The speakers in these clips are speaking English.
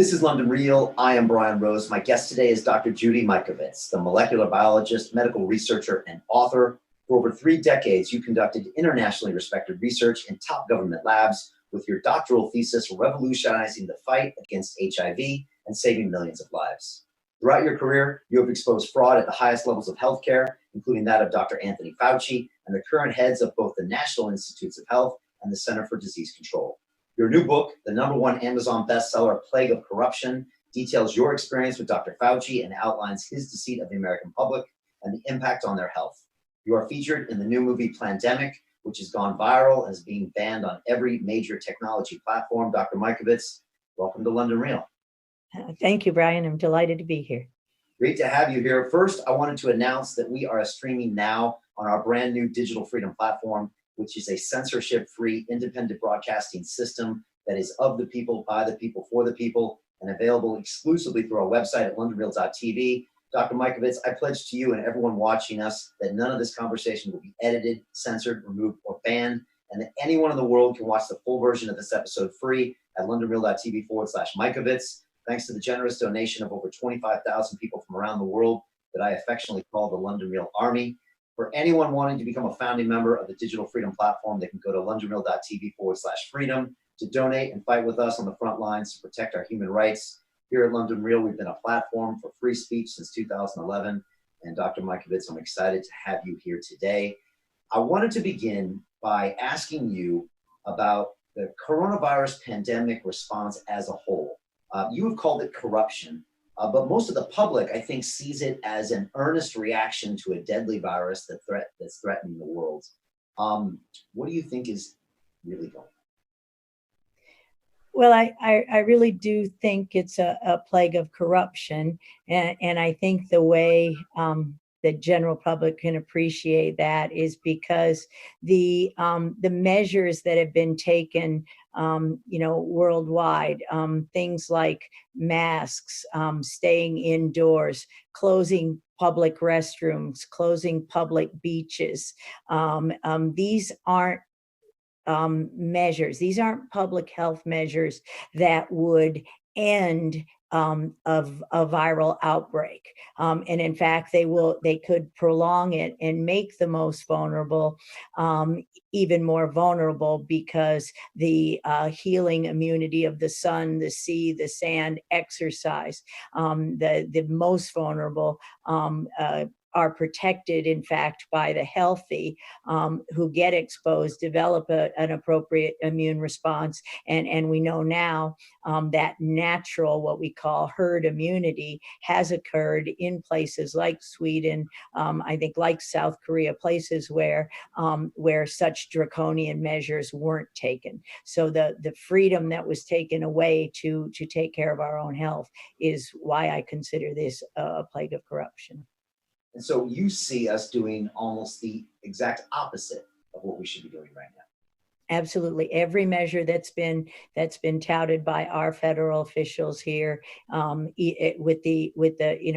This is London Real. I am Brian Rose. My guest today is Dr. Judy Mikovits, the molecular biologist, medical researcher, and author. For over 3 decades, you conducted internationally respected research in top government labs with your doctoral thesis revolutionizing the fight against HIV and saving millions of lives. Throughout your career, you have exposed fraud at the highest levels of healthcare, including that of Dr. Anthony Fauci and the current heads of both the National Institutes of Health and the Center for Disease Control. Your new book, the #1 Amazon bestseller, Plague of Corruption, details your experience with Dr. Fauci and outlines his deceit of the American public and the impact on their health. You are featured in the new movie Plandemic, which has gone viral and is being banned on every major technology platform. Dr. Mikovits, welcome to London Real. Thank you, Brian. I'm delighted to be here. Great to have you here. First, I wanted to announce that we are streaming now on our brand new Digital Freedom platform, which is a censorship-free independent broadcasting system that is of the people, by the people, for the people, and available exclusively through our website at londonreal.tv. Dr. Mikovits, I pledge to you and everyone watching us that none of this conversation will be edited, censored, removed, or banned, and that anyone in the world can watch the full version of this episode free at londonreal.tv/Mikovits. Thanks to the generous donation of over 25,000 people from around the world that I affectionately call the London Real Army. For anyone wanting to become a founding member of the Digital Freedom platform, they can go to londonreal.tv/freedom to donate and fight with us on the front lines to protect our human rights. Here at London Real, we've been a platform for free speech since 2011. And Dr. Mikovits, I'm excited to have you here today. I wanted to begin by asking you about the coronavirus pandemic response as a whole. You have called it corruption. But most of the public, I think, sees it as an earnest reaction to a deadly virus that's threatening the world. What do you think is really going on? Well, I really do think it's a plague of corruption. And I think the way the general public can appreciate that is because the measures that have been taken worldwide, things like masks, staying indoors, closing public restrooms, closing public beaches. These aren't measures. These aren't public health measures that would end of a viral outbreak. And in fact, they could prolong it and make the most vulnerable even more vulnerable, because the healing immunity of the sun, the sea, the sand, exercise, the most vulnerable are protected, in fact, by the healthy who get exposed, develop an appropriate immune response. And we know now that natural, what we call herd immunity, has occurred in places like Sweden, I think like South Korea, places where such draconian measures weren't taken. So the freedom that was taken away to take care of our own health is why I consider this a plague of corruption. And so you see us doing almost the exact opposite of what we should be doing right now. Absolutely. Every measure that's been touted by our federal officials here,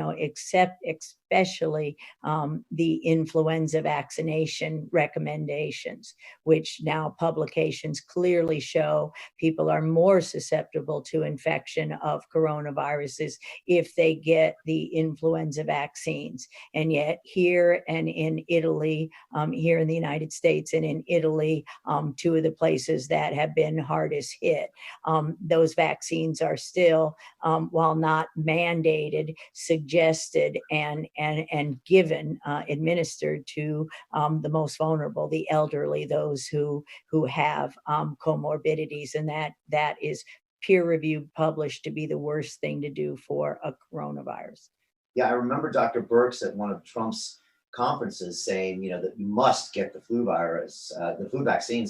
except especially the influenza vaccination recommendations, which now publications clearly show people are more susceptible to infection of coronaviruses if they get the influenza vaccines. And yet here and in Italy, here in the United States and in Italy, two of the places that have been hardest hit, those vaccines are still, while not mandated, suggested and given, administered to the most vulnerable, the elderly, those who have comorbidities, and that is peer-reviewed, published to be the worst thing to do for a coronavirus. Yeah, I remember Dr. Birx at one of Trump's conferences saying, that you must get the flu vaccine,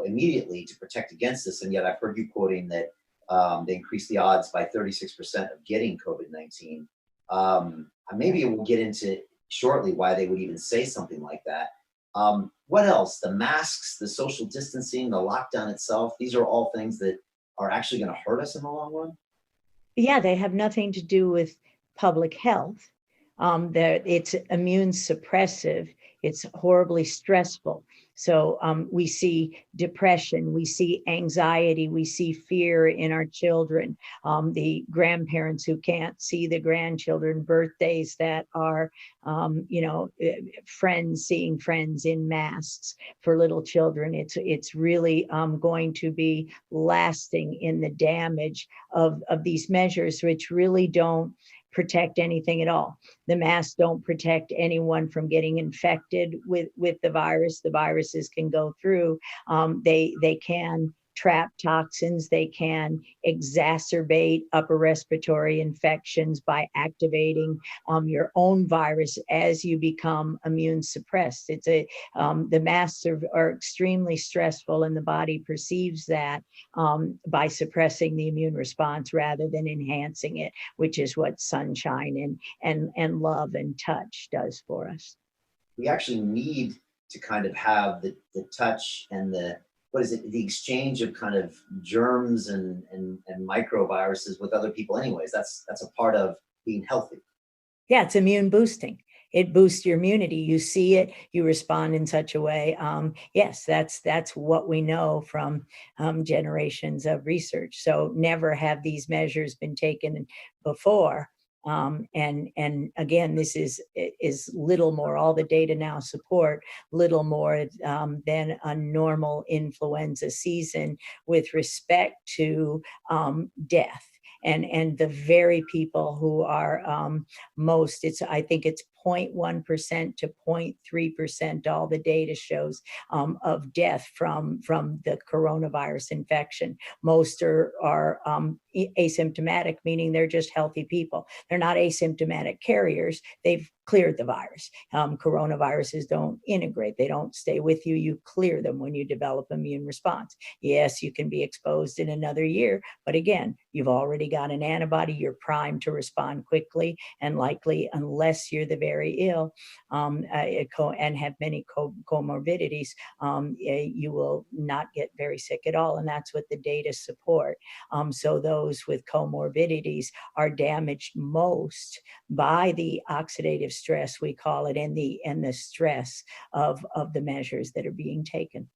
immediately to protect against this. And yet I've heard you quoting that they increased the odds by 36% of getting COVID-19. Maybe we'll get into shortly why they would even say something like that. What else? The masks, the social distancing, the lockdown itself, these are all things that are actually going to hurt us in the long run? Yeah, they have nothing to do with public health. It's immune suppressive. It's horribly stressful. So we see depression, we see anxiety, we see fear in our children, the grandparents who can't see the grandchildren, birthdays that are, friends seeing friends in masks for little children. It's really going to be lasting in the damage of these measures, which really don't protect anything at all. The masks don't protect anyone from getting infected with the virus. The viruses can go through. They can trap toxins. They can exacerbate upper respiratory infections by activating your own virus as you become immune suppressed. The masks are extremely stressful, and the body perceives that by suppressing the immune response rather than enhancing it, which is what sunshine and love and touch does for us. We actually need to kind of have the touch and the exchange of kind of germs and microviruses with other people anyways. That's a part of being healthy. Yeah, it's immune boosting. It boosts your immunity. You see it, you respond in such a way. Yes, that's what we know from generations of research. So never have these measures been taken before. And again, this is little more. All the data now support little more than a normal influenza season with respect to death. And the very people who are most, I think it's 0.1% to 0.3%, all the data shows, of death from the coronavirus infection. Most are asymptomatic, meaning they're just healthy people. They're not asymptomatic carriers. They've cleared the virus. Coronaviruses don't integrate. They don't stay with you. You clear them when you develop immune response. Yes, you can be exposed in another year, but again, you've already got an antibody. You're primed to respond quickly, and likely, unless you're the very ill and have many comorbidities, you will not get very sick at all. And that's what the data support. So those with comorbidities are damaged most by the oxidative stress, we call it, and the stress of the measures that are being taken.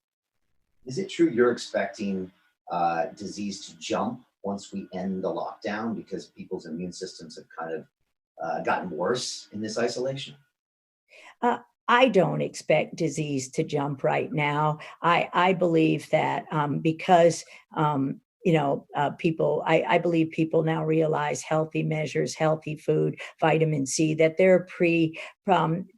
Is it true you're expecting disease to jump once we end the lockdown because people's immune systems have kind of gotten worse in this isolation? I don't expect disease to jump right now. I believe that because people, I believe people now realize healthy measures, healthy food, vitamin C, that they're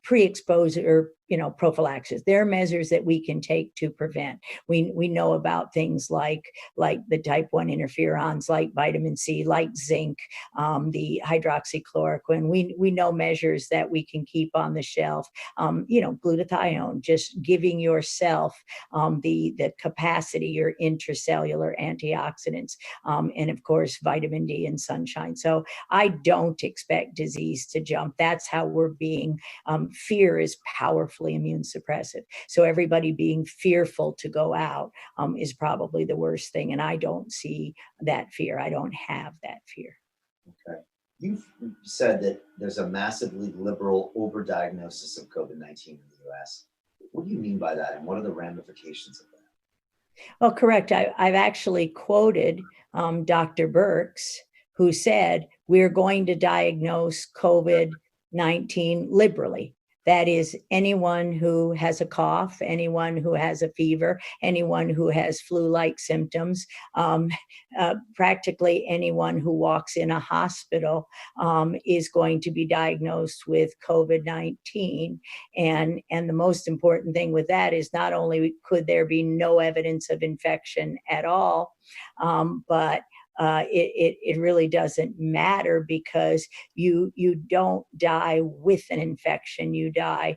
pre-exposure, prophylaxis. There are measures that we can take to prevent. We know about things like the type 1 interferons, like vitamin C, like zinc, the hydroxychloroquine. We know measures that we can keep on the shelf. Glutathione, just giving yourself the capacity, your intracellular antioxidants, and of course, vitamin D and sunshine. So I don't expect disease to jump. That's how we're being, fear is powerfully immune suppressive. So everybody being fearful to go out is probably the worst thing. And I don't see that fear. I don't have that fear. Okay. You've said that there's a massively liberal overdiagnosis of COVID-19 in the US. What do you mean by that? And what are the ramifications of that? Well, correct. I've actually quoted Dr. Birx, who said, we're going to diagnose COVID-19 liberally. That is, anyone who has a cough, anyone who has a fever, anyone who has flu-like symptoms, practically anyone who walks in a hospital is going to be diagnosed with COVID-19. And the most important thing with that is not only could there be no evidence of infection at all, but it really doesn't matter, because you don't die with an infection, you die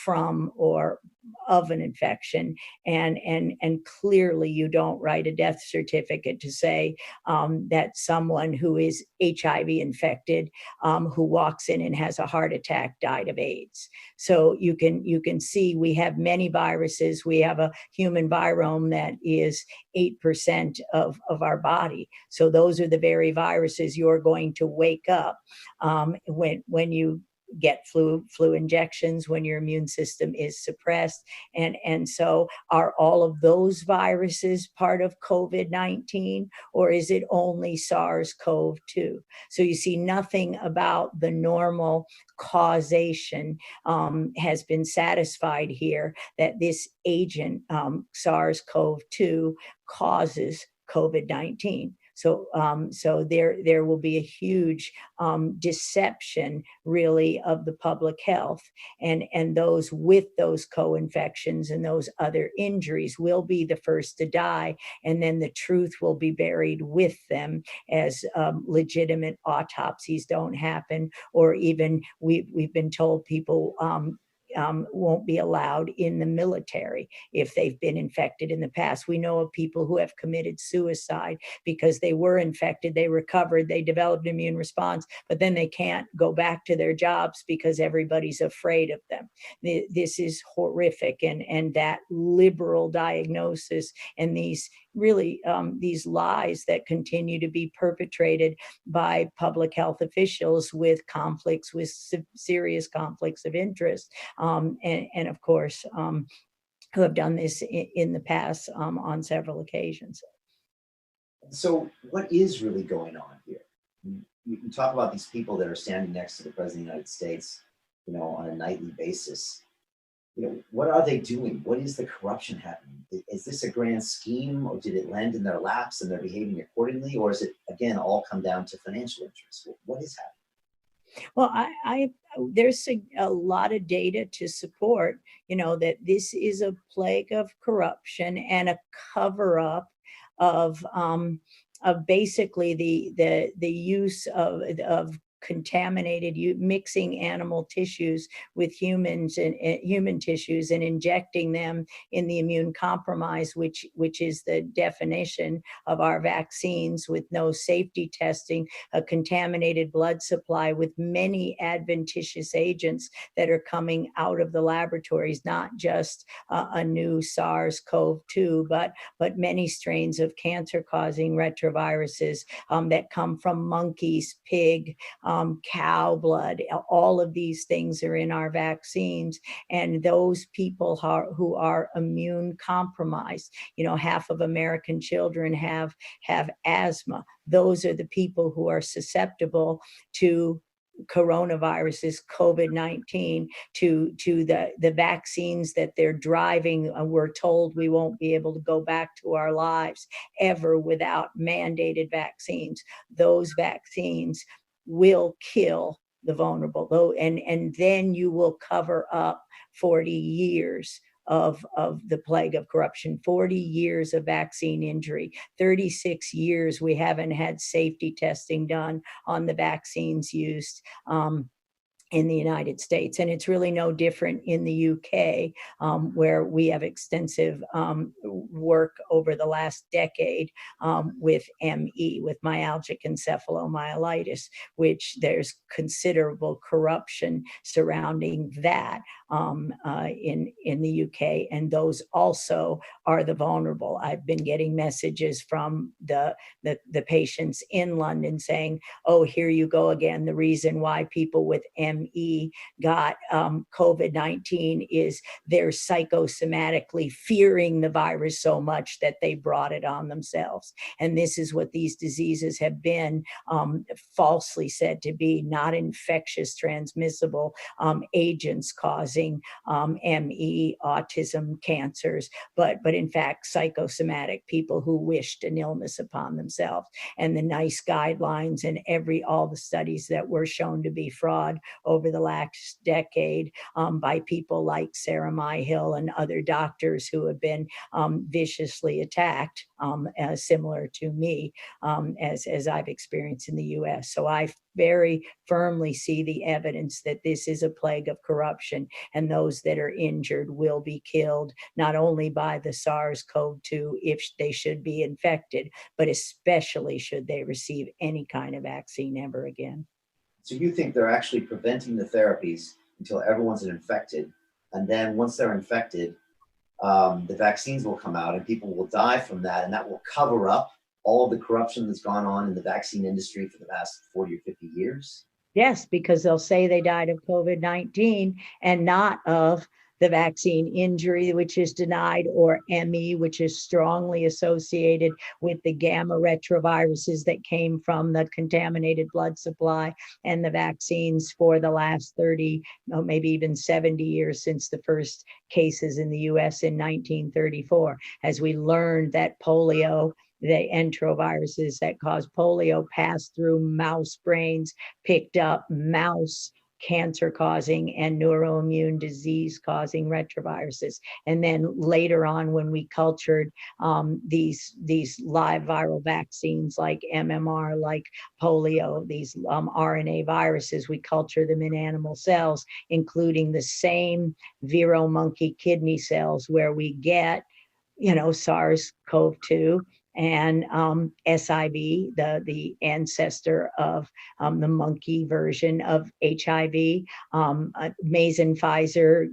from or of an infection, and clearly you don't write a death certificate to say that someone who is HIV infected, who walks in and has a heart attack, died of AIDS. So you can see we have many viruses. We have a human virome that is 8% of our body. So those are the very viruses you're going to wake up when you get flu injections when your immune system is suppressed. And so are all of those viruses part of COVID-19, or is it only SARS-CoV-2? So you see, nothing about the normal causation has been satisfied here, that this agent, SARS-CoV-2, causes COVID-19. So there will be a huge deception, really, of the public health, and those with those co-infections and those other injuries will be the first to die, and then the truth will be buried with them as legitimate autopsies don't happen, or even we've been told people won't be allowed in the military if they've been infected in the past. We know of people who have committed suicide because they were infected, they recovered, they developed an immune response, but then they can't go back to their jobs because everybody's afraid of them. This is horrific, and that liberal diagnosis and these really these lies that continue to be perpetrated by public health officials with conflicts, with serious conflicts of interest, and of course, who have done this in the past on several occasions. So what is really going on here? You talk about these people that are standing next to the President of the United States, on a nightly basis. What are they doing? What is the corruption happening? Is this a grand scheme, or did it land in their laps and they're behaving accordingly? Or is it, again, all come down to financial interests? What is happening? Well, there's a lot of data to support, that this is a plague of corruption and a cover up of basically the use of contaminated, mixing animal tissues with humans and human tissues and injecting them in the immune compromise, which is the definition of our vaccines, with no safety testing, a contaminated blood supply with many adventitious agents that are coming out of the laboratories, not just a new SARS-CoV-2, but many strains of cancer-causing retroviruses that come from monkeys, pig, cow blood. All of these things are in our vaccines, and those people who are immune compromised, half of American children have asthma. Those are the people who are susceptible to coronaviruses, COVID-19, to the vaccines that they're driving. We're told we won't be able to go back to our lives ever without mandated vaccines. Those vaccines will kill the vulnerable, though, and then you will cover up 40 years of the plague of corruption, 40 years of vaccine injury, 36 years we haven't had safety testing done on the vaccines used in the United States. And it's really no different in the UK, where we have extensive work over the last decade with ME, with myalgic encephalomyelitis, which there's considerable corruption surrounding that in the UK. And those also are the vulnerable. I've been getting messages from the patients in London saying, oh, here you go again. The reason why people with ME got COVID-19 is they're psychosomatically fearing the virus so much that they brought it on themselves. And this is what these diseases have been falsely said to be: not infectious, transmissible agents causing ME, autism, cancers, but in fact psychosomatic, people who wished an illness upon themselves. And the NICE guidelines and all the studies that were shown to be fraud over the last decade by people like Sarah Myhill and other doctors who have been viciously attacked, similar to me, as I've experienced in the US. So I very firmly see the evidence that this is a plague of corruption, and those that are injured will be killed, not only by the SARS-CoV-2 if they should be infected, but especially should they receive any kind of vaccine ever again. So you think they're actually preventing the therapies until everyone's infected, and then once they're infected, the vaccines will come out and people will die from that, and that will cover up all of the corruption that's gone on in the vaccine industry for the past 40 or 50 years? Yes, because they'll say they died of COVID-19 and not of the vaccine injury, which is denied, or ME, which is strongly associated with the gamma retroviruses that came from the contaminated blood supply, and the vaccines for the last 30, maybe even 70 years since the first cases in the US in 1934, as we learned that polio, the enteroviruses that cause polio, passed through mouse brains, picked up mouse cancer causing and neuroimmune disease causing retroviruses. And then later on, when we cultured these live viral vaccines like MMR, like polio, these RNA viruses, we culture them in animal cells, including the same vero monkey kidney cells where we get, SARS-CoV-2 and SIV, the ancestor of the monkey version of HIV, Mason Pfizer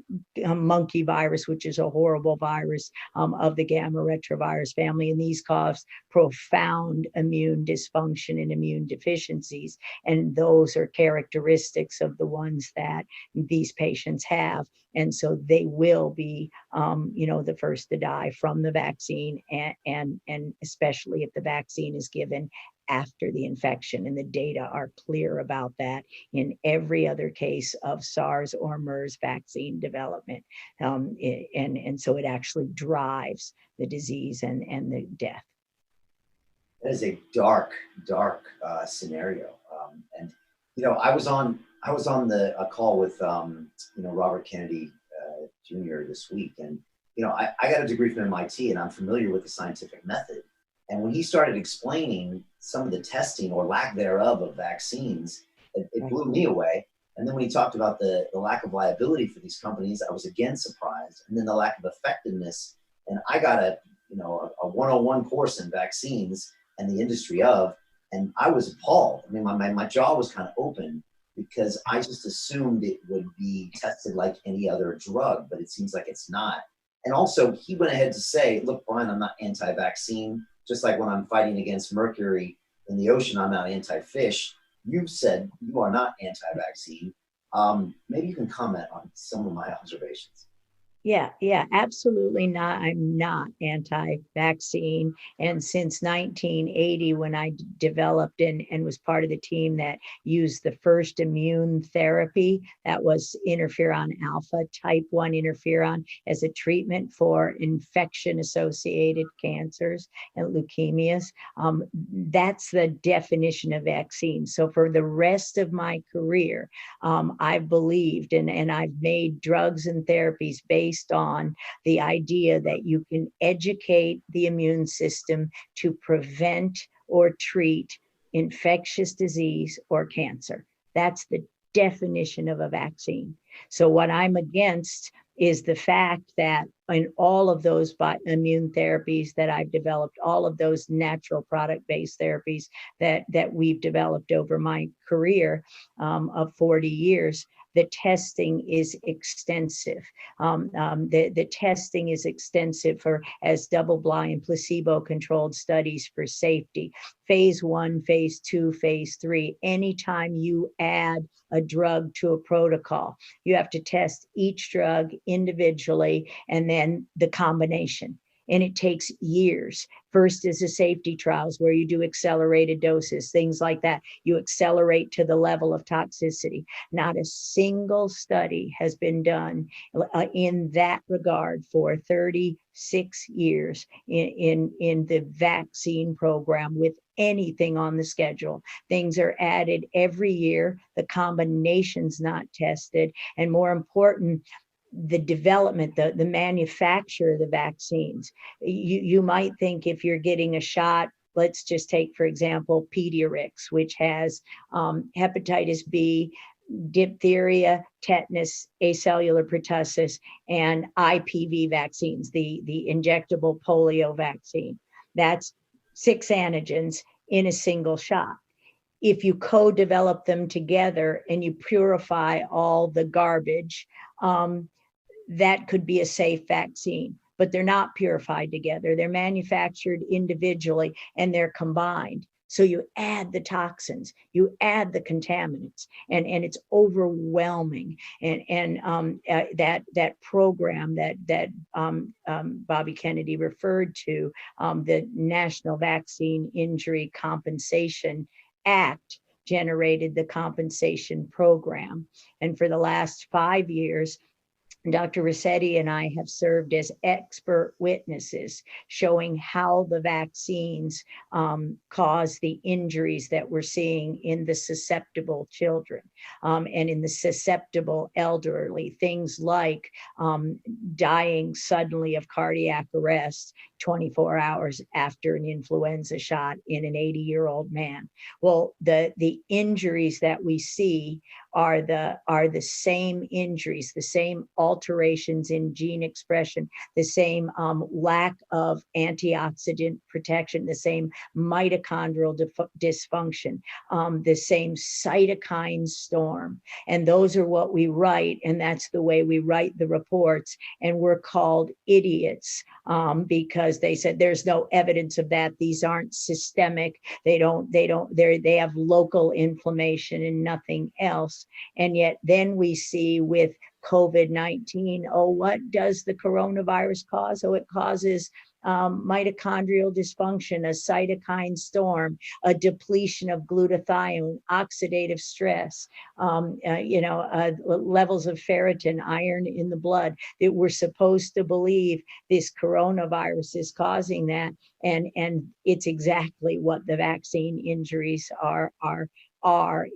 monkey virus, which is a horrible virus of the gamma retrovirus family. And these cause profound immune dysfunction and immune deficiencies. And those are characteristics of the ones that these patients have. And so they will be, the first to die from the vaccine, and especially if the vaccine is given after the infection. And the data are clear about that in every other case of SARS or MERS vaccine development. And so it actually drives the disease and the death. That is a dark, dark scenario. And I was on a call with Robert Kennedy Jr. this week, and I got a degree from MIT, and I'm familiar with the scientific method. And when he started explaining some of the testing or lack thereof of vaccines, it blew me away. And then when he talked about the lack of liability for these companies, I was again surprised. And then the lack of effectiveness. And I got a 101 course in vaccines and the industry of, and I was appalled. I mean, my jaw was kind of open, because I just assumed it would be tested like any other drug, but it seems like it's not. And also, he went ahead to say, look, Brian, I'm not anti-vaccine. Just like when I'm fighting against mercury in the ocean, I'm not anti-fish. You've said you are not anti-vaccine. Maybe you can comment on some of my observations. Yeah, absolutely not. I'm not anti-vaccine. And since 1980, when I developed and was part of the team that used the first immune therapy, that was interferon alpha, type 1 interferon, as a treatment for infection-associated cancers and leukemias, that's the definition of vaccine. So for the rest of my career, I've believed and I've made drugs and therapies based on the idea that you can educate the immune system to prevent or treat infectious disease or cancer. That's the definition of a vaccine. So what I'm against is the fact that in all of those immune therapies that I've developed, all of those natural product-based therapies that we've developed over my career of 40 years, the testing is extensive. The testing is extensive as double-blind, placebo-controlled studies for safety. Phase 1, phase 2, phase 3. Anytime you add a drug to a protocol, you have to test each drug individually and then the combination. And it takes years. First is the safety trials, where you do accelerated doses, things like that. You accelerate to the level of toxicity. Not a single study has been done in that regard for 36 years in the vaccine program with anything on the schedule. Things are added every year. The combination's not tested. And more important, the development, the manufacture of the vaccines. You might think if you're getting a shot, let's just take, for example, Pediarix, which has hepatitis B, diphtheria, tetanus, acellular pertussis, and IPV vaccines, the injectable polio vaccine. That's 6 antigens in a single shot. If you co-develop them together and you purify all the garbage, that could be a safe vaccine, but they're not purified together. They're manufactured individually and they're combined. So you add the toxins, you add the contaminants, and it's overwhelming. That program that Bobby Kennedy referred to, the National Vaccine Injury Compensation Act, generated the compensation program. And for the last 5 years, Dr. Rossetti and I have served as expert witnesses showing how the vaccines cause the injuries that we're seeing in the susceptible children and in the susceptible elderly. Things like dying suddenly of cardiac arrest 24 hours after an influenza shot in an 80-year-old man. Well, the injuries that we see are the same injuries, the same alterations in gene expression, the same lack of antioxidant protection, the same mitochondrial dysfunction, the same cytokine storm. And those are what we write, and that's the way we write the reports. And we're called idiots because they said there's no evidence of that. These aren't systemic. They have local inflammation and nothing else. And yet then we see with COVID-19, what does the coronavirus cause? It causes mitochondrial dysfunction, a cytokine storm, a depletion of glutathione, oxidative stress, levels of ferritin, iron in the blood, that we're supposed to believe this coronavirus is causing that. And it's exactly what the vaccine injuries are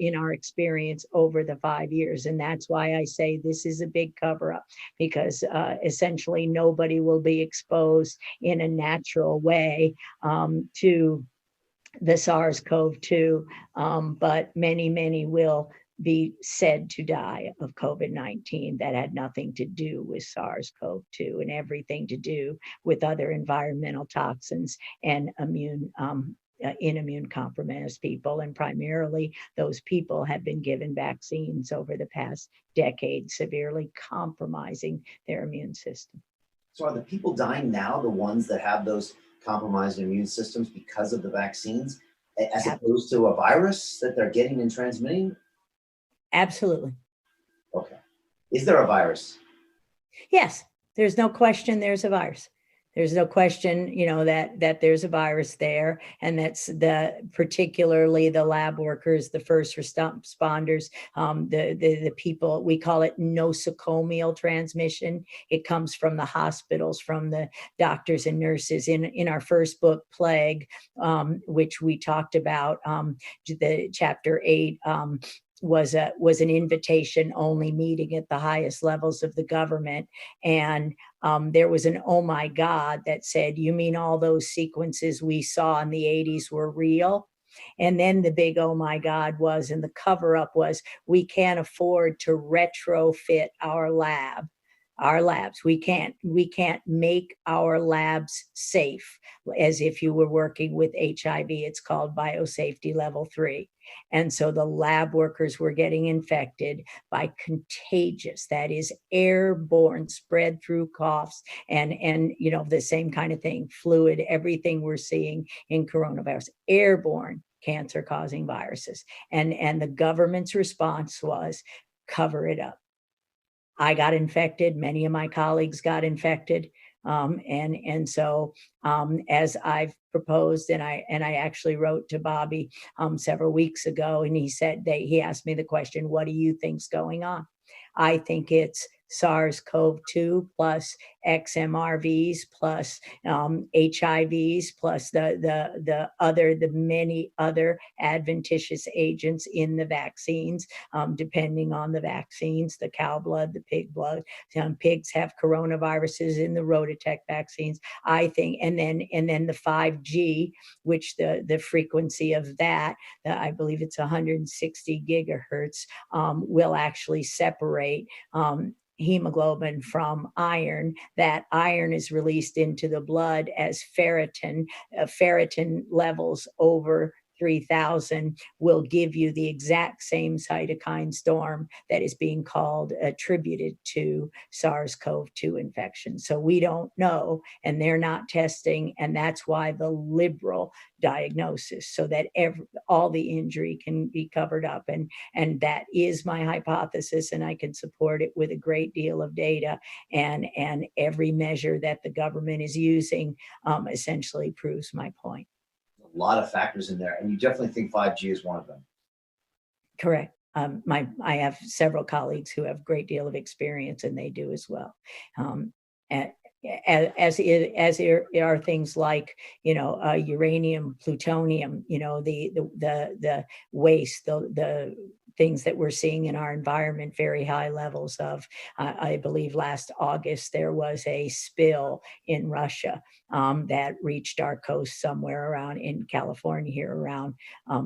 in our experience over the 5 years. And that's why I say this is a big cover-up, because essentially nobody will be exposed in a natural way to the SARS-CoV-2, but many will be said to die of COVID-19 that had nothing to do with SARS-CoV-2 and everything to do with other environmental toxins and in immune compromised people. And primarily those people have been given vaccines over the past decade, severely compromising their immune system. So are the people dying now the ones that have those compromised immune systems because of the vaccines, as opposed to a virus that they're getting and transmitting? Absolutely. Okay. Is there a virus? Yes, there's no question there's a virus. There's no question, that there's a virus there, and that's particularly the lab workers, the first responders, the people. We call it nosocomial transmission. It comes from the hospitals, from the doctors and nurses. In our first book, Plague, which we talked about, the chapter 8. Was an invitation only meeting at the highest levels of the government. And there was an oh my God that said, you mean all those sequences we saw in the 80s were real? And then the big oh my God was, and the cover up was, we can't afford to retrofit our labs. We can't make our labs safe as if you were working with HIV. It's called biosafety level 3. And so the lab workers were getting infected by contagious, that is airborne, spread through coughs and the same kind of thing, fluid, everything we're seeing in coronavirus, airborne cancer causing viruses. And the government's response was cover it up. I got infected. Many of my colleagues got infected. So as I've proposed, and I actually wrote to Bobby several weeks ago, and he asked me the question, what do you think's going on? I think it's SARS-CoV-2 plus XMRVs plus HIVs plus the many other adventitious agents in the vaccines, depending on the vaccines, the cow blood, the pig blood. Pigs have coronaviruses in the Rototech vaccines, I think, and then the 5G, which the frequency of that, I believe it's 160 gigahertz, will actually separate hemoglobin from iron. That iron is released into the blood as ferritin levels over 3000 will give you the exact same cytokine storm that is being called attributed to SARS-CoV-2 infection. So we don't know, and they're not testing, and that's why the liberal diagnosis, so that all the injury can be covered up. And that is my hypothesis, and I can support it with a great deal of data. And every measure that the government is using essentially proves my point. A lot of factors in there, and you definitely think 5G is one of them. Correct. I have several colleagues who have a great deal of experience, and they do as well. As are things like, uranium, plutonium, the waste, the things that we're seeing in our environment, very high levels of. I believe last August there was a spill in Russia that reached our coast somewhere around in California here around.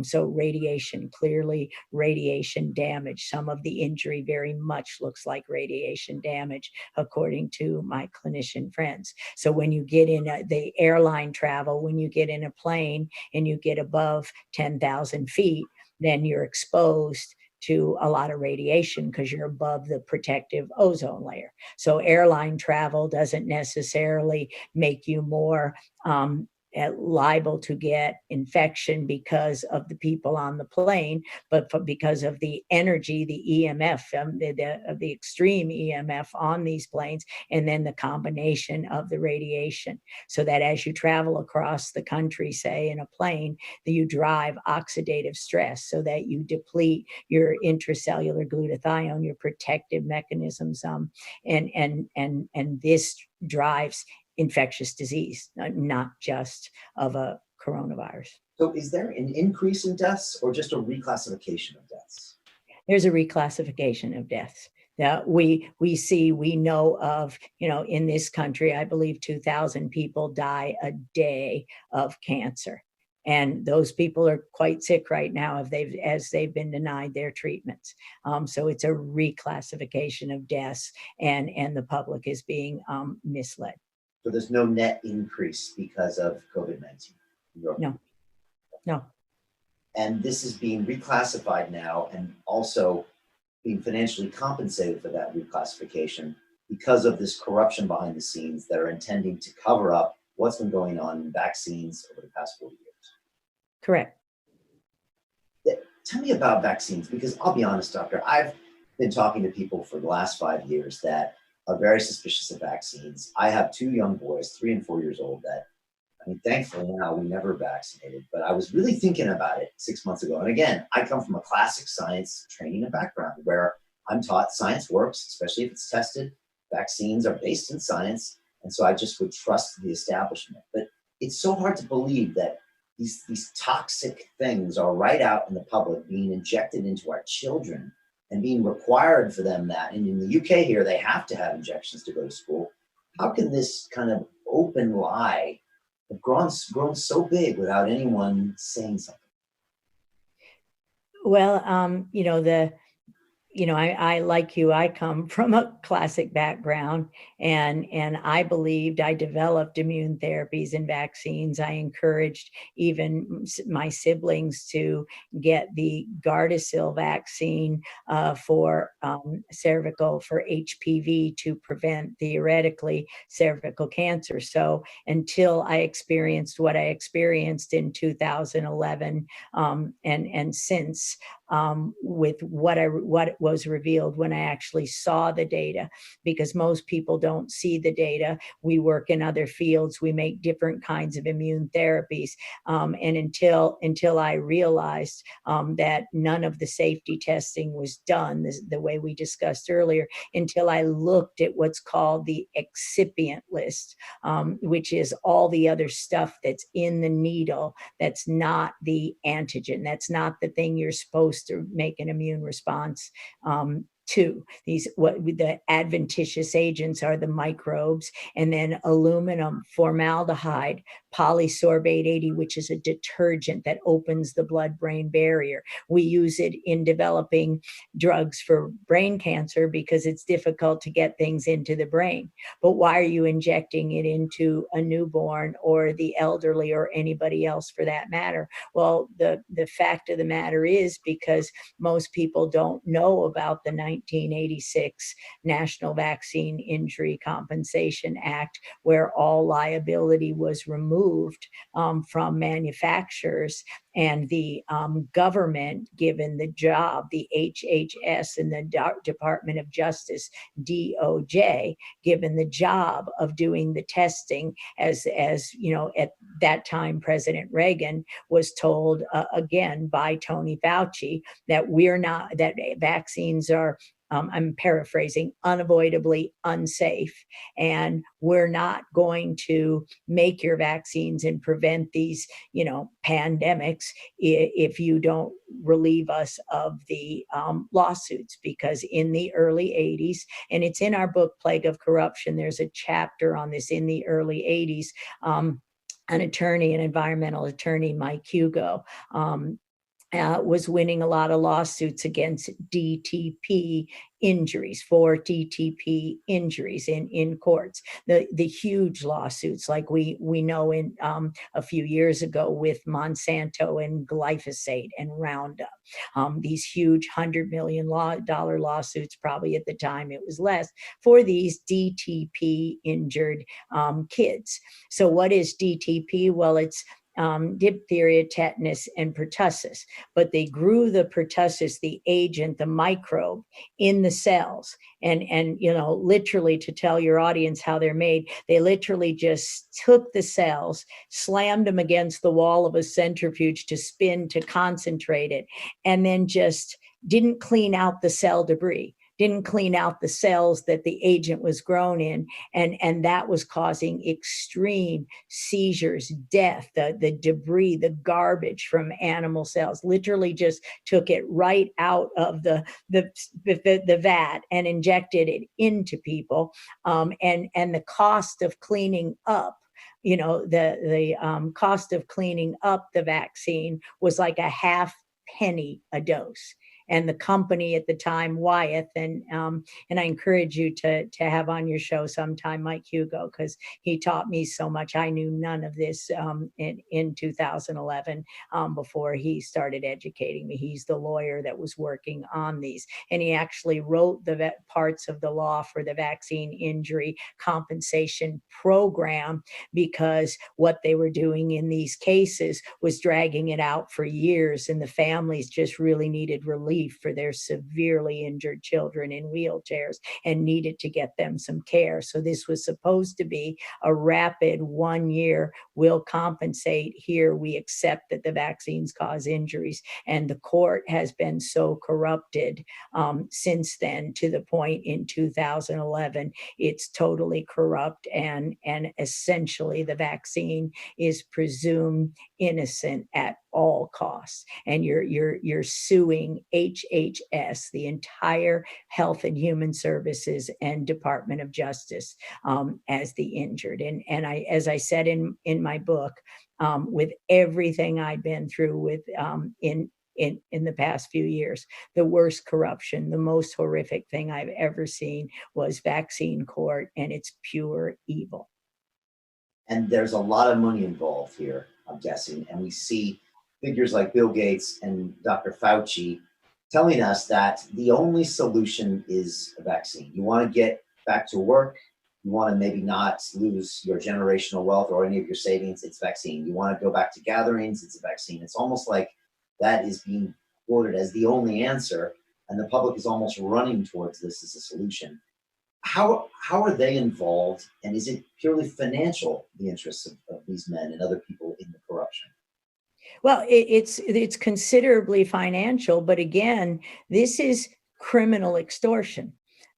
So radiation, clearly radiation damage. Some of the injury very much looks like radiation damage, according to my clinician friends. So when you get in the airline travel, when you get in a plane and you get above 10,000 feet, then you're exposed to a lot of radiation because you're above the protective ozone layer. So airline travel doesn't necessarily make you more liable to get infection because of the people on the plane, but because of the energy, the EMF, the extreme EMF on these planes, and then the combination of the radiation. So that as you travel across the country, say in a plane, that you drive oxidative stress so that you deplete your intracellular glutathione, your protective mechanisms, and this drives infectious disease, not just of a coronavirus. So is there an increase in deaths or just a reclassification of deaths? There's a reclassification of deaths. Now we know of, in this country, I believe 2,000 people die a day of cancer. And those people are quite sick right now as they've been denied their treatments. So it's a reclassification of deaths, and the public is being misled. So there's no net increase because of COVID-19? No. And this is being reclassified now and also being financially compensated for that reclassification because of this corruption behind the scenes that are intending to cover up what's been going on in vaccines over the past 40 years. Correct. Tell me about vaccines, because I'll be honest, doctor, I've been talking to people for the last 5 years that are very suspicious of vaccines. I have 2 young boys, 3 and 4 years old, that, thankfully now we never vaccinated, but I was really thinking about it 6 months ago. And again, I come from a classic science training and background where I'm taught science works, especially if it's tested. Vaccines are based in science. And so I just would trust the establishment. But it's so hard to believe that these toxic things are right out in the public, being injected into our children and being required for them that. And in the UK here, they have to have injections to go to school. How can this kind of open lie have grown so big without anyone saying something? Well, I like you, I come from a classic background, and I believed, I developed immune therapies and vaccines. I encouraged even my siblings to get the Gardasil vaccine for cervical, for HPV, to prevent theoretically cervical cancer. So until I experienced what I experienced in 2011, and since, with what was revealed when I actually saw the data, because most people don't see the data. We work in other fields. We make different kinds of immune therapies. And until I realized that none of the safety testing was done, the way we discussed earlier, until I looked at what's called the excipient list, which is all the other stuff that's in the needle, that's not the antigen, that's not the thing you're supposed to make an immune response two. These, what the adventitious agents are the microbes, and then aluminum, formaldehyde, polysorbate 80, which is a detergent that opens the blood-brain barrier. We use it in developing drugs for brain cancer because it's difficult to get things into the brain. But why are you injecting it into a newborn or the elderly or anybody else for that matter? Well, the fact of the matter is because most people don't know about the 1986 National Vaccine Injury Compensation Act, where all liability was removed from manufacturers, and the government, given the job, the HHS and the Department of Justice, DOJ, given the job of doing the testing, as you know, at that time, President Reagan was told again by Tony Fauci that that vaccines are, I'm paraphrasing, unavoidably unsafe, and we're not going to make your vaccines and prevent these, you know, pandemics if you don't relieve us of the lawsuits. Because in the early 80s, and it's in our book, Plague of Corruption, there's a chapter on this. In the early 80s, an attorney, an environmental attorney, Mike Hugo, was winning a lot of lawsuits against DTP injuries, for DTP injuries in courts. The huge lawsuits like we know in a few years ago with Monsanto and glyphosate and Roundup. These huge $100 million lawsuits, probably at the time it was less, for these DTP injured kids. So what is DTP? Well, it's diphtheria, tetanus, and pertussis. But they grew the pertussis, the agent, the microbe, in the cells. And you know, literally, to tell your audience how they're made, they literally just took the cells, slammed them against the wall of a centrifuge to spin, to concentrate it, and then just didn't clean out the cell debris, didn't clean out the cells that the agent was grown in, and that was causing extreme seizures, death, the debris, the garbage from animal cells. Literally just took it right out of the vat and injected it into people, and the cost of cleaning up, you know, the cost of cleaning up the vaccine was like a half penny a dose. And the company at the time, Wyeth, and I encourage you to have on your show sometime Mike Hugo, because he taught me so much. I knew none of this in 2011 before he started educating me. He's the lawyer that was working on these, and he actually wrote the parts of the law for the Vaccine Injury Compensation Program, because what they were doing in these cases was dragging it out for years, and the families just really needed relief for their severely injured children in wheelchairs and needed to get them some care. So this was supposed to be a rapid 1 year, we'll compensate here, we accept that the vaccines cause injuries. And the court has been so corrupted since then, to the point in 2011, it's totally corrupt, and essentially the vaccine is presumed innocent at all costs. And you're suing HHS, the entire Health and Human Services and Department of Justice, as the injured. And I, as I said in my book, with everything I've been through with in the past few years, the worst corruption, the most horrific thing I've ever seen was vaccine court, and it's pure evil. And there's a lot of money involved here, I'm guessing. And we see figures like Bill Gates and Dr. Fauci telling us that the only solution is a vaccine. You want to get back to work, you want to maybe not lose your generational wealth or any of your savings, it's vaccine. You want to go back to gatherings, it's a vaccine. It's almost like that is being quoted as the only answer, and the public is almost running towards this as a solution. How are they involved, and is it purely financial, the interests of these men and other people in the corruption? Well, it's considerably financial, but again, this is criminal extortion.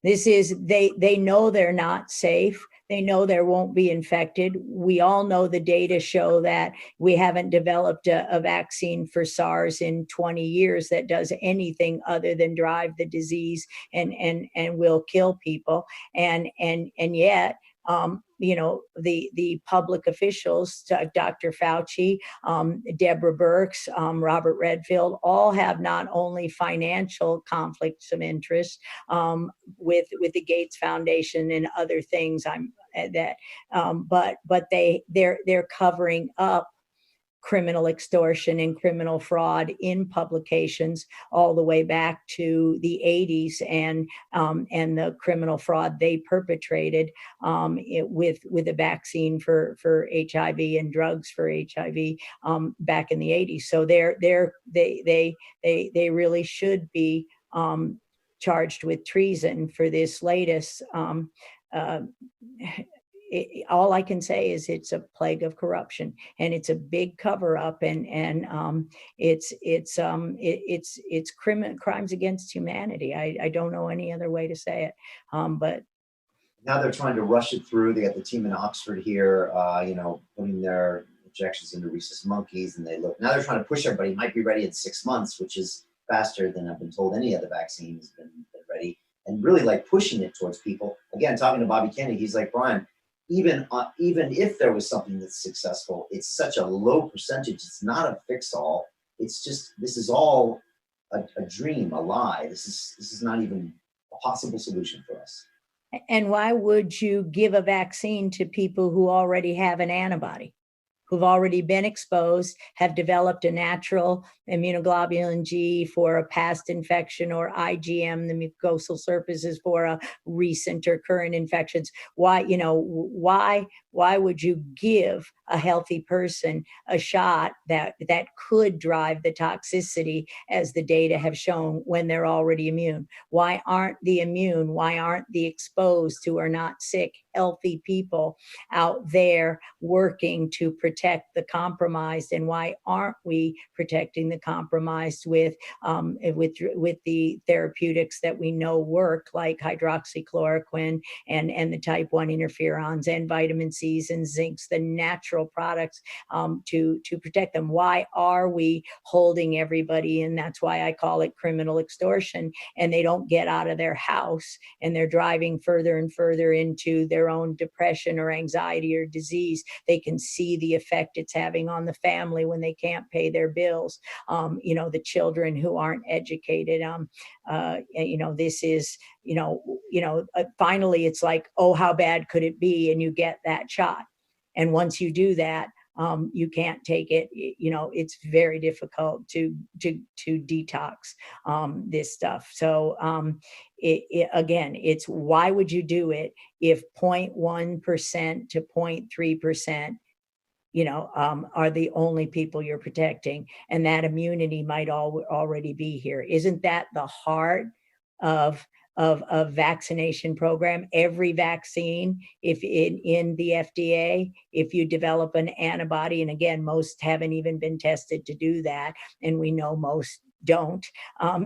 This is, they know they're not safe, They know there won't be infected. We all know the data show that we haven't developed a vaccine for SARS in 20 years that does anything other than drive the disease and will kill people. And yet, the public officials, Dr. Fauci, Deborah Birx, Robert Redfield, all have not only financial conflicts of interest with the Gates Foundation and other things. But they're covering up criminal extortion and criminal fraud in publications all the way back to the 80s, and the criminal fraud they perpetrated with a vaccine for HIV and drugs for HIV back in the 80s. So they really should be charged with treason for this latest. All I can say is it's a plague of corruption, and it's a big cover up, and it's crimes against humanity. I don't know any other way to say it. But now they're trying to rush it through. They got the team in Oxford here, putting their injections into rhesus monkeys, and now they're trying to push everybody. Might be ready in 6 months, which is faster than I've been told any of the vaccines been ready, and really like pushing it towards people. Again, talking to Bobby Kennedy, he's like, Brian, even if there was something that's successful, it's such a low percentage. It's not a fix-all. It's just, this is all a dream, a lie. This is not even a possible solution for us. And why would you give a vaccine to people who already have an antibody, who've already been exposed, have developed a natural immunoglobulin G for a past infection, or IgM, the mucosal surfaces, for a recent or current infections? Why would you give a healthy person a shot that could drive the toxicity, as the data have shown, when they're already immune? Why aren't the immune, why aren't the exposed, who are not sick, healthy people out there working to protect the compromised? And why aren't we protecting the compromised with the therapeutics that we know work, like hydroxychloroquine and the type 1 interferons and vitamin C's and zincs, the natural products to protect them? Why are we holding everybody? And that's why I call it criminal extortion. And they don't get out of their house, and they're driving further and further into their own depression or anxiety or disease. They can see the effect it's having on the family when they can't pay their bills. The children who aren't educated. This is, finally it's like, oh, how bad could it be? And you get that shot. And once you do that, you can't take it. It's very difficult to detox this stuff. So again, it's, why would you do it if 0.1% to 0.3% are the only people you're protecting, and that immunity might already be here? Isn't that the heart of a vaccination program? Every vaccine, if in the FDA, if you develop an antibody, and again, most haven't even been tested to do that, and we know most don't.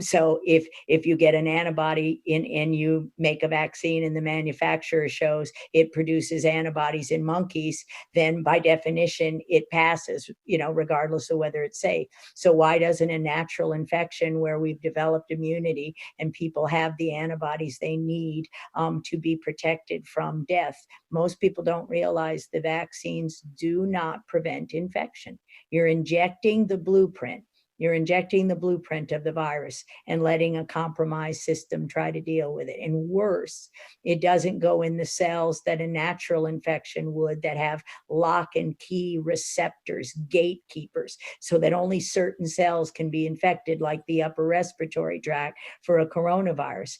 So if you get an antibody and you make a vaccine, and the manufacturer shows it produces antibodies in monkeys, then by definition it passes, regardless of whether it's safe. So why doesn't a natural infection, where we've developed immunity and people have the antibodies they need to be protected from death? Most people don't realize the vaccines do not prevent infection. You're injecting the blueprint. You're injecting the blueprint of the virus and letting a compromised system try to deal with it. And worse, it doesn't go in the cells that a natural infection would, that have lock and key receptors, gatekeepers, so that only certain cells can be infected, like the upper respiratory tract for a coronavirus.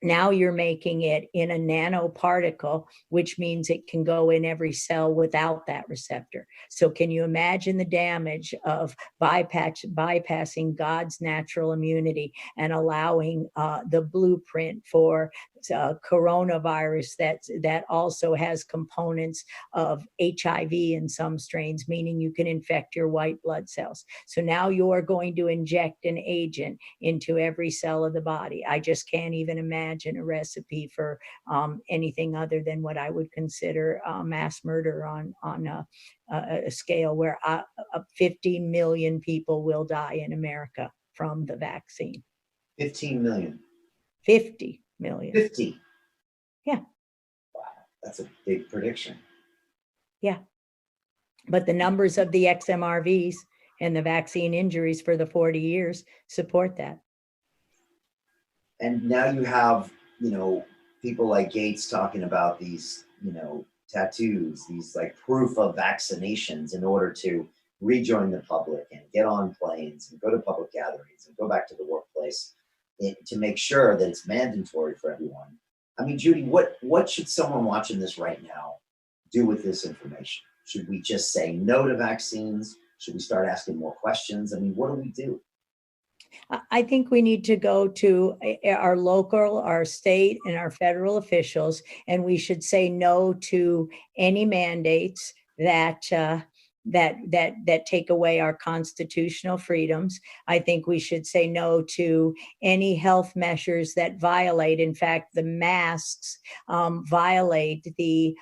Now you're making it in a nanoparticle, which means it can go in every cell without that receptor. So can you imagine the damage of bypassing God's natural immunity and allowing the blueprint for coronavirus that also has components of HIV in some strains, meaning you can infect your white blood cells. So now you're going to inject an agent into every cell of the body. I just can't even imagine a recipe for anything other than what I would consider mass murder on a scale where 50 million people will die in America from the vaccine. 15 million. 50 million. 50. Yeah. Wow, that's a big prediction. Yeah. But the numbers of the XMRVs and the vaccine injuries for the 40 years support that. And now you have, people like Gates talking about these, tattoos, these like proof of vaccinations in order to rejoin the public and get on planes and go to public gatherings and go back to the workplace to make sure that it's mandatory for everyone. I mean, Judy, what should someone watching this right now do with this information? Should we just say no to vaccines? Should we start asking more questions? I mean, what do we do? I think we need to go to our local, our state, and our federal officials, and we should say no to any mandates that take away our constitutional freedoms. I think we should say no to any health measures that violate. In fact, the masks violate the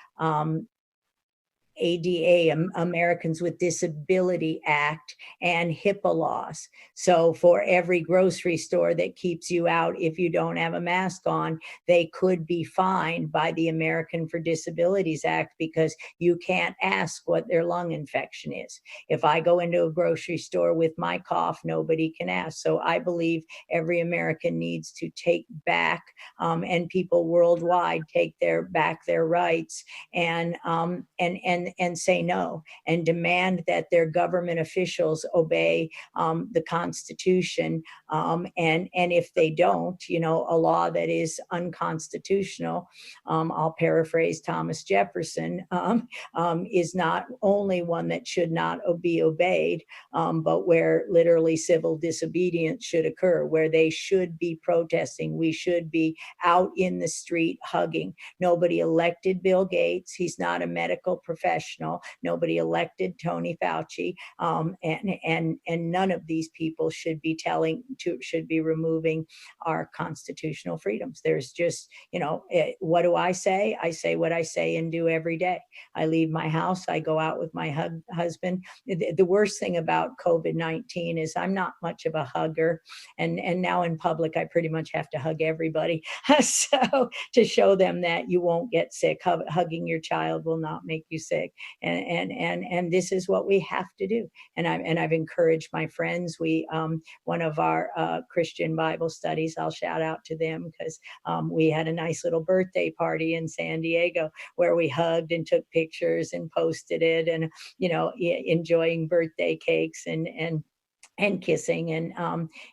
ADA, Americans with Disability Act, and HIPAA laws. So for every grocery store that keeps you out if you don't have a mask on, they could be fined by the American for Disabilities Act because you can't ask what their lung infection is. If I go into a grocery store with my cough, nobody can ask. So I believe every American needs to take back, and people worldwide take back their rights and say no and demand that their government officials obey the Constitution. And if they don't, a law that is unconstitutional, I'll paraphrase Thomas Jefferson, is not only one that should not be obeyed, but where literally civil disobedience should occur, where they should be protesting. We should be out in the street hugging. Nobody elected Bill Gates. He's not a medical professional. Nobody elected Tony Fauci, and none of these people should be removing our constitutional freedoms. There's just, what do I say? I say what I say and do every day. I leave my house. I go out with my husband. The worst thing about COVID-19 is I'm not much of a hugger, and now in public I pretty much have to hug everybody. So to show them that you won't get sick, hugging your child will not make you sick, and this is what we have to do. And I've encouraged my friends. We one of our Christian Bible studies, I'll shout out to them because we had a nice little birthday party in San Diego where we hugged and took pictures and posted it, and enjoying birthday cakes and kissing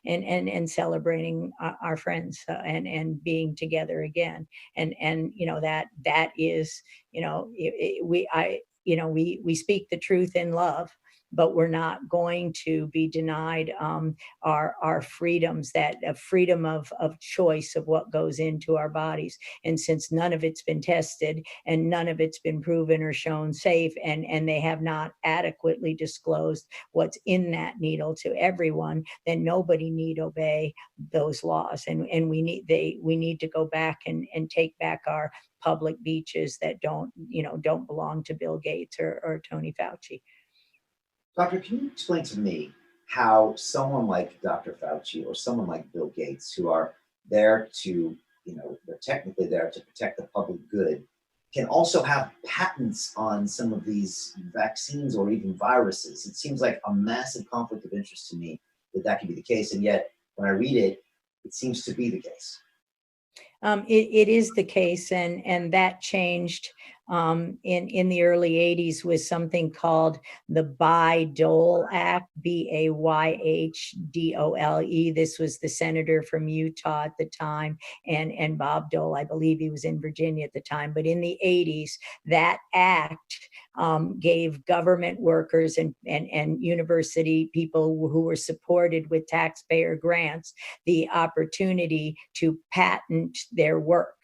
and celebrating our friends and being together again. And that is, we speak the truth in love, but we're not going to be denied our freedoms, that freedom of choice of what goes into our bodies. And since none of it's been tested and none of it's been proven or shown safe, and they have not adequately disclosed what's in that needle to everyone, then nobody need obey those laws. And we need to go back and take back our public beaches that don't belong to Bill Gates or Tony Fauci. Doctor, can you explain to me how someone like Dr. Fauci or someone like Bill Gates, who are there to, they're technically there to protect the public good, can also have patents on some of these vaccines or even viruses? It seems like a massive conflict of interest to me that could be the case. And yet, when I read it, it seems to be the case. It is the case, and that changed in the early 80s with something called the Bayh-Dole Act, Bayhdole. This was the senator from Utah at the time, and Bob Dole, I believe he was in Virginia at the time. But in the 80s, that act gave government workers and university people who were supported with taxpayer grants the opportunity to patent their work.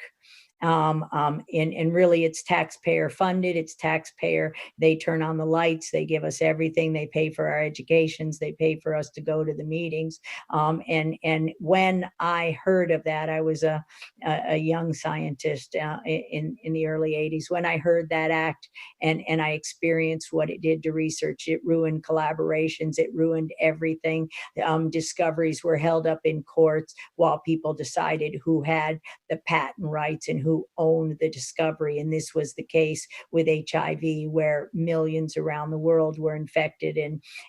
And really it's taxpayer funded, it's taxpayer. They turn on the lights, they give us everything, they pay for our educations, they pay for us to go to the meetings. And when I heard of that, I was a young scientist in the early 80s. When I heard that act and I experienced what it did to research, it ruined collaborations, it ruined everything. Discoveries were held up in courts while people decided who had the patent rights and who owned the discovery. And this was the case with HIV, where millions around the world were infected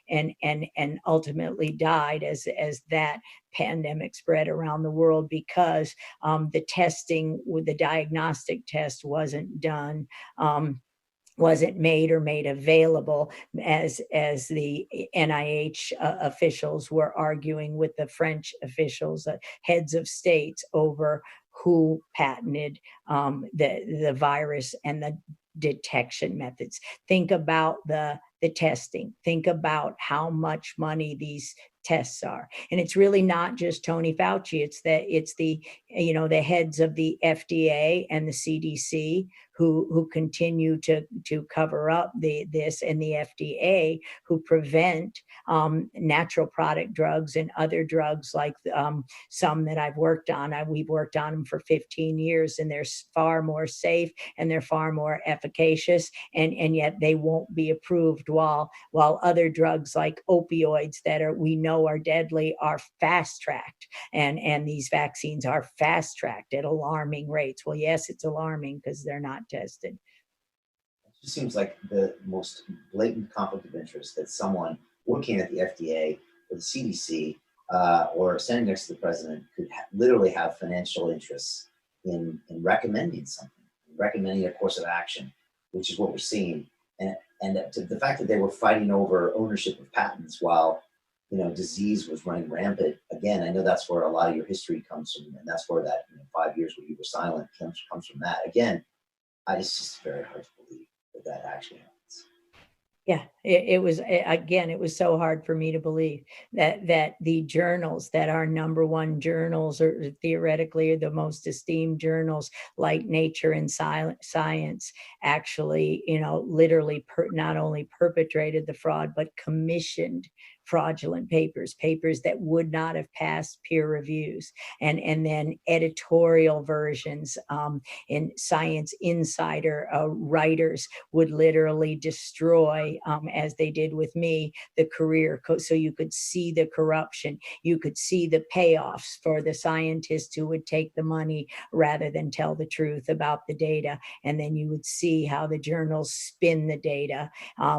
and ultimately died as that pandemic spread around the world, because the testing with the diagnostic test wasn't done, wasn't made or made available, as the NIH officials were arguing with the French officials, heads of states, over who patented the virus and the detection methods. Think about the testing. Think about how much money these tests are. And it's really not just Tony Fauci. It's the the heads of the FDA and the CDC who continue to cover up this, and the FDA who prevent natural product drugs and other drugs, like some that I've worked on. We've worked on them for 15 years, and they're far more safe and they're far more efficacious, and yet they won't be approved, while other drugs like opioids that we know are deadly are fast tracked, and these vaccines are fast tracked at alarming rates. Well, yes, it's alarming because they're not tested. It just seems like the most blatant conflict of interest that someone working at the FDA or the CDC or standing next to the president could literally have financial interests in recommending something, recommending a course of action, which is what we're seeing. And the fact that they were fighting over ownership of patents while disease was running rampant. Again, I know that's where a lot of your history comes from, and that's where that 5 years where you were silent comes from. That again, it's just very hard to believe that actually happens. Yeah, it was, again, it was so hard for me to believe that the journals that are number one journals, or theoretically are the most esteemed journals, like Nature and Science, actually, literally not only perpetrated the fraud, but commissioned fraudulent papers that would not have passed peer reviews, and then editorial versions in Science Insider writers would literally destroy, as they did with me, the career. So you could see the corruption, you could see the payoffs for the scientists who would take the money rather than tell the truth about the data. And then you would see how the journals spin the data,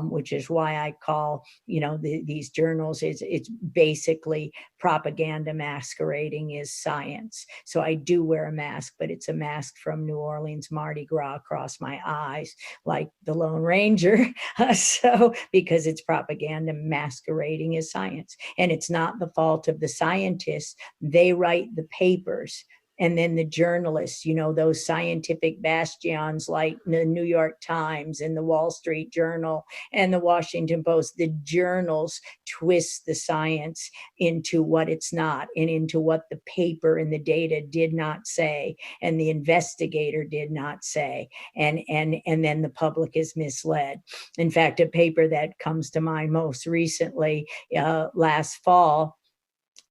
which is why I call these journals, it's basically propaganda masquerading as science. So I do wear a mask, but it's a mask from New Orleans Mardi Gras across my eyes, like the Lone Ranger. So because it's propaganda masquerading as science, and it's not the fault of the scientists. They write the papers. And then the journalists, those scientific bastions like the New York Times and the Wall Street Journal and the Washington Post, the journals twist the science into what it's not, and into what the paper and the data did not say, and the investigator did not say. And then the public is misled. In fact, a paper that comes to mind most recently, last fall,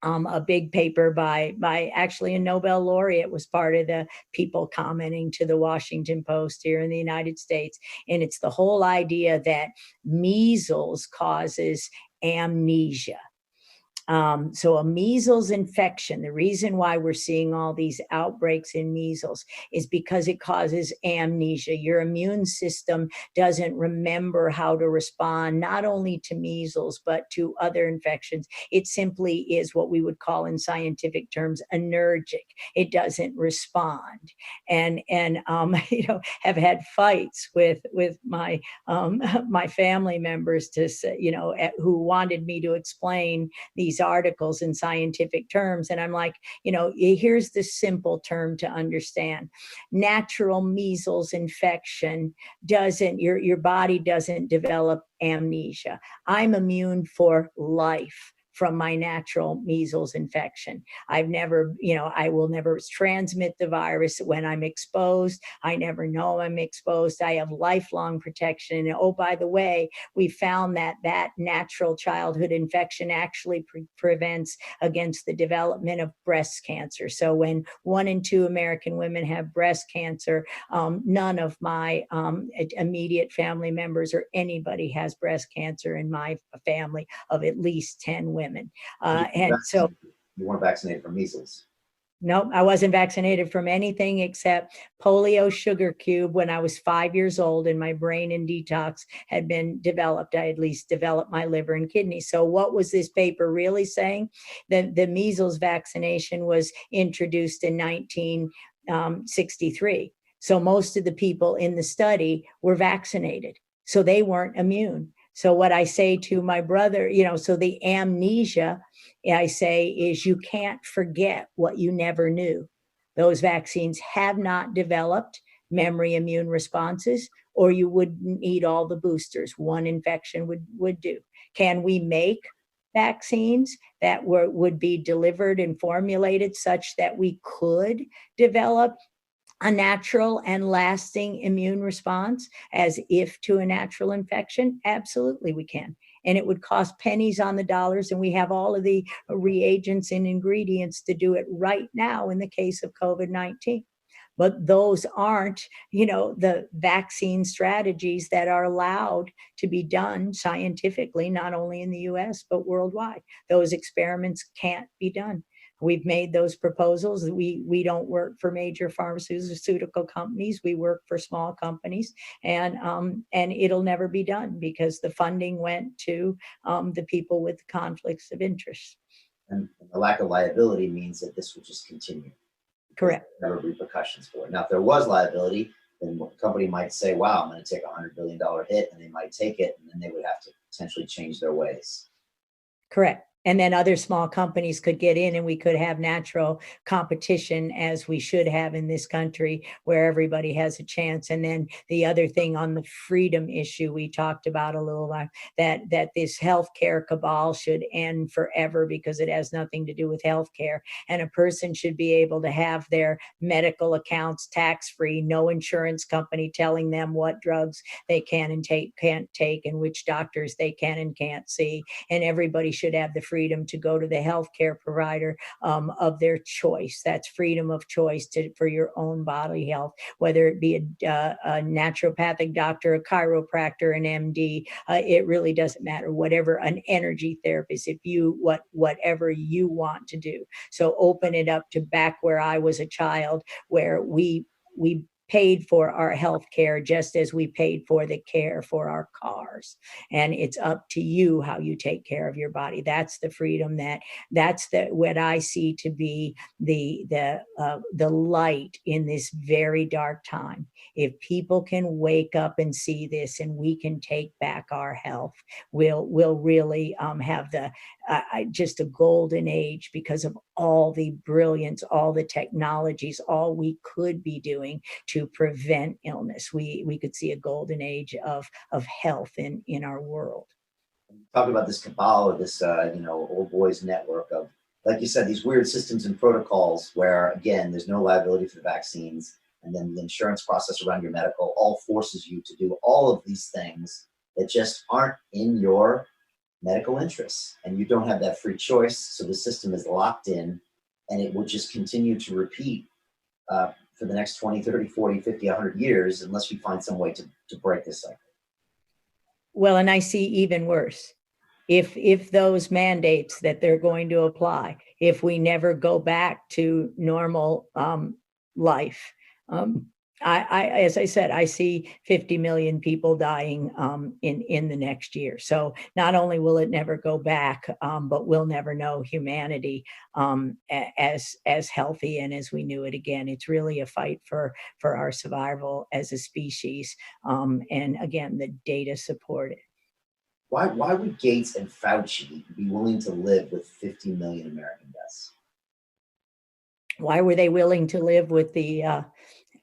a big paper by actually a Nobel laureate was part of the people commenting to the Washington Post here in the United States. And it's the whole idea that measles causes amnesia. So a measles infection, the reason why we're seeing all these outbreaks in measles is because it causes amnesia. Your immune system doesn't remember how to respond, not only to measles, but to other infections. It simply is what we would call in scientific terms anergic. It doesn't respond. And have had fights with my my family members to say, who wanted me to explain these articles in scientific terms. And I'm like, here's the simple term to understand. Natural measles infection your body doesn't develop amnesia. I'm immune for life. from my natural measles infection. I've never, I will never transmit the virus when I'm exposed. I never know I'm exposed. I have lifelong protection. And oh, by the way, we found that natural childhood infection actually prevents against the development of breast cancer. So when 1 in 2 American women have breast cancer, none of my immediate family members or anybody has breast cancer in my family of at least 10 women. And so you weren't vaccinated for measles. No, I wasn't vaccinated from anything except polio sugar cube when I was 5 years old and my brain in detox had been developed. I at least developed my liver and kidneys. So what was this paper really saying? The measles vaccination was introduced in 1963. So most of the people in the study were vaccinated. So they weren't immune. So what I say to my brother, so the amnesia, I say, is you can't forget what you never knew. Those vaccines have not developed memory immune responses, or you wouldn't need all the boosters. One infection would do. Can we make vaccines that would be delivered and formulated such that we could develop a natural and lasting immune response as if to a natural infection? Absolutely, we can. And it would cost pennies on the dollars. And we have all of the reagents and ingredients to do it right now in the case of COVID-19. But those aren't, the vaccine strategies that are allowed to be done scientifically, not only in the US, but worldwide. Those experiments can't be done. We've made those proposals. We don't work for major pharmaceutical companies. We work for small companies, and it'll never be done because the funding went to the people with conflicts of interest. And the lack of liability means that this will just continue. Correct. There are repercussions for it. Now, if there was liability, then the company might say, wow, I'm going to take $100 billion hit, and they might take it, and then they would have to potentially change their ways. Correct. And then other small companies could get in and we could have natural competition as we should have in this country where everybody has a chance. And then the other thing on the freedom issue we talked about a little while, that this healthcare cabal should end forever because it has nothing to do with healthcare. And a person should be able to have their medical accounts tax-free, no insurance company telling them what drugs they can and can't take and which doctors they can and can't see. And everybody should have the freedom to go to the healthcare provider of their choice. That's freedom of choice for your own bodily health, whether it be a naturopathic doctor, a chiropractor, an MD. It really doesn't matter. Whatever, an energy therapist, whatever you want to do. So open it up to back where I was a child, where we paid for our health care just as we paid for the care for our cars. And it's up to you how you take care of your body. That's the freedom that's what I see to be the light in this very dark time. If people can wake up and see this and we can take back our health, we'll really have just a golden age because of all the brilliance, all the technologies, all we could be doing to prevent illness. We could see a golden age of health in our world. Talk about this cabal or this old boys network of, like you said, these weird systems and protocols where, again, there's no liability for the vaccines, and then the insurance process around your medical all forces you to do all of these things that just aren't in your medical interests, and you don't have that free choice. So the system is locked in, and it will just continue to repeat for the next 20, 30, 40, 50, 100 years, unless we find some way to break this cycle. Well, and I see even worse. If those mandates that they're going to apply, if we never go back to normal life, as I said, I see 50 million people dying in the next year. So not only will it never go back, but we'll never know humanity as healthy and as we knew it again. It's really a fight for our survival as a species. And again, the data support it. Why would Gates and Fauci be willing to live with 50 million American deaths? Why were they willing to live with the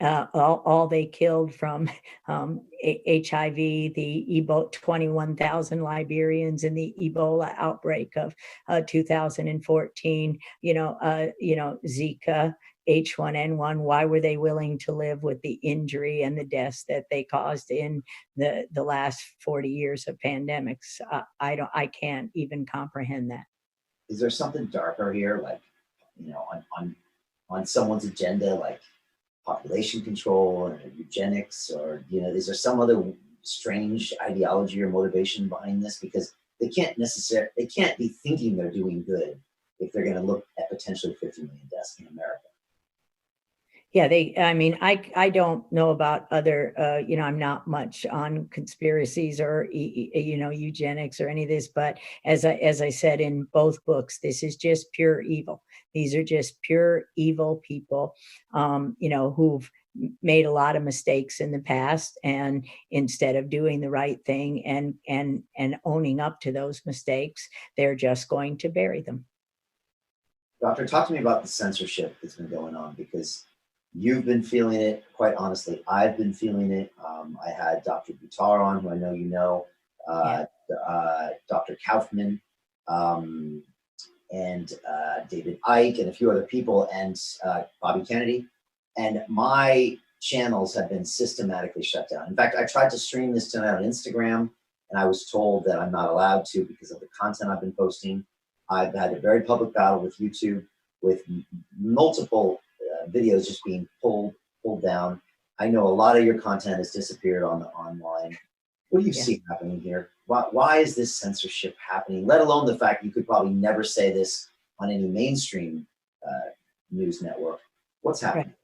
all they killed from HIV, the Ebola, 21,000 Liberians in the Ebola outbreak of 2014, Zika, H1N1. Why were they willing to live with the injury and the deaths that they caused in the last 40 years of pandemics? I can't even comprehend that. Is there something darker here, like, on someone's agenda, like population control and eugenics, or is there some other strange ideology or motivation behind this? Because they can't be thinking they're doing good if they're going to look at potentially 50 million deaths in America. Yeah, I don't know about other, I'm not much on conspiracies or, eugenics or any of this, but as I said in both books, this is just pure evil. These are just pure evil people, who've made a lot of mistakes in the past, and instead of doing the right thing and owning up to those mistakes, they're just going to bury them. Doctor, talk to me about the censorship that's been going on, because you've been feeling it. Quite honestly, I've been feeling it. I had Dr. Butar on, who I know you know, Dr. Kaufman, and David Icke, and a few other people, and Bobby Kennedy. And my channels have been systematically shut down. In fact, I tried to stream this tonight on Instagram, and I was told that I'm not allowed to because of the content I've been posting. I've had a very public battle with YouTube, with multiple videos just being pulled down. I know a lot of your content has disappeared online. What do you see happening here? Why is this censorship happening? Let alone the fact you could probably never say this on any mainstream news network. What's happening? Right.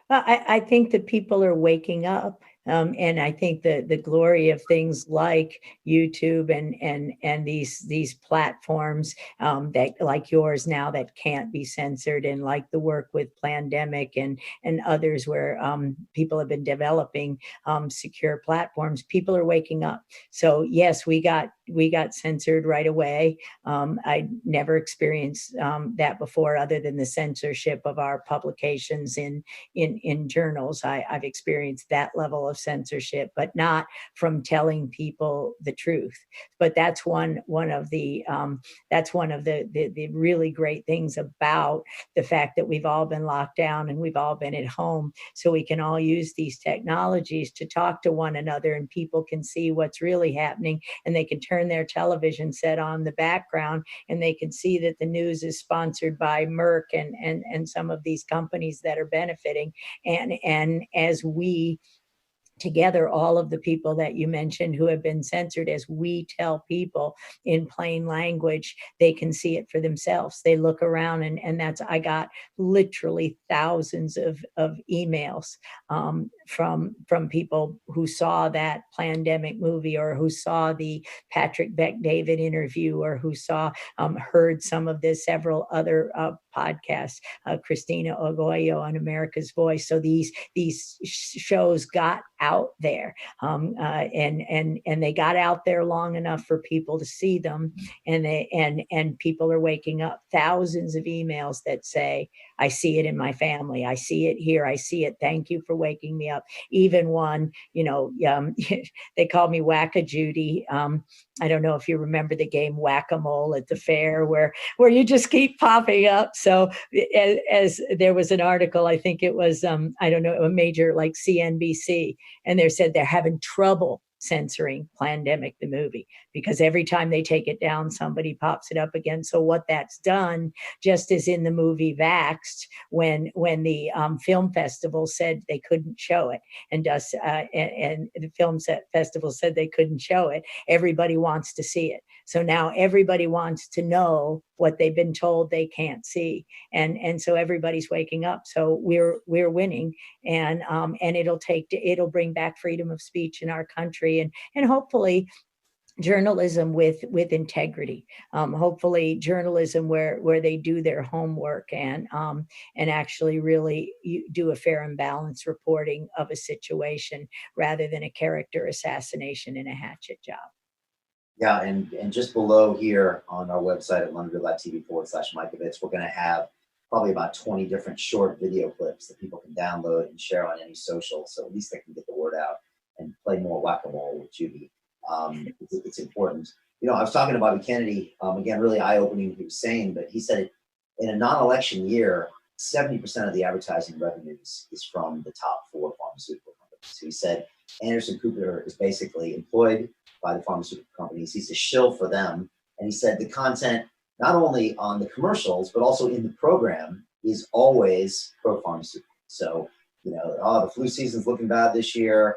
Well, I think that people are waking up. And I think the glory of things like YouTube and these platforms that like yours now that can't be censored, and like the work with Plandemic and others where people have been developing secure platforms, people are waking up. So yes, we got censored right away. I never experienced that before, other than the censorship of our publications in journals. I've experienced that level of censorship, but not from telling people the truth. But that's one of the really great things about the fact that we've all been locked down and we've all been at home, so we can all use these technologies to talk to one another, and people can see what's really happening, and they can turn their television set on the background, and they can see that the news is sponsored by Merck and some of these companies that are benefiting. And as we together, all of the people that you mentioned who have been censored, as we tell people in plain language, they can see it for themselves. They look around, and I got literally thousands of emails from people who saw that Plandemic movie, or who saw the Patrick Bet-David interview, or who heard some of the several other podcasts, Christina Ogoyo on America's Voice. So these shows got out there, and they got out there long enough for people to see them, and people are waking up. Thousands of emails that say, I see it in my family, I see it here, I see it, thank you for waking me up. Even one, they call me Whack-A-Judy. I don't know if you remember the game Whack-A-Mole at the fair, where you just keep popping up. So as there was an article, I think it was, I don't know, a major like CNBC, and they said they're having trouble censoring Plandemic, the movie, because every time they take it down, somebody pops it up again. So what that's done, just as in the movie Vaxxed, when the film festival said they couldn't show it, and the film festival said they couldn't show it, everybody wants to see it. So now everybody wants to know what they've been told they can't see, and so everybody's waking up. So we're winning, and it'll bring back freedom of speech in our country, and hopefully journalism with integrity, hopefully journalism where they do their homework, and actually really do a fair and balanced reporting of a situation, rather than a character assassination and a hatchet job. Yeah, and just below here on our website at londonville.tv/Mikovits, we're going to have probably about 20 different short video clips that people can download and share on any social. So at least they can get the word out and play more whack-a-mole with Judy. It's important. I was talking to Bobby Kennedy, again, really eye-opening he was saying, but he said in a non-election year, 70% of the advertising revenues is from the top 4 pharmaceutical companies. So he said Anderson Cooper is basically employed by the pharmaceutical companies. He's a shill for them. And he said the content, not only on the commercials, but also in the program, is always pro-pharmaceutical. So, the flu season's looking bad this year.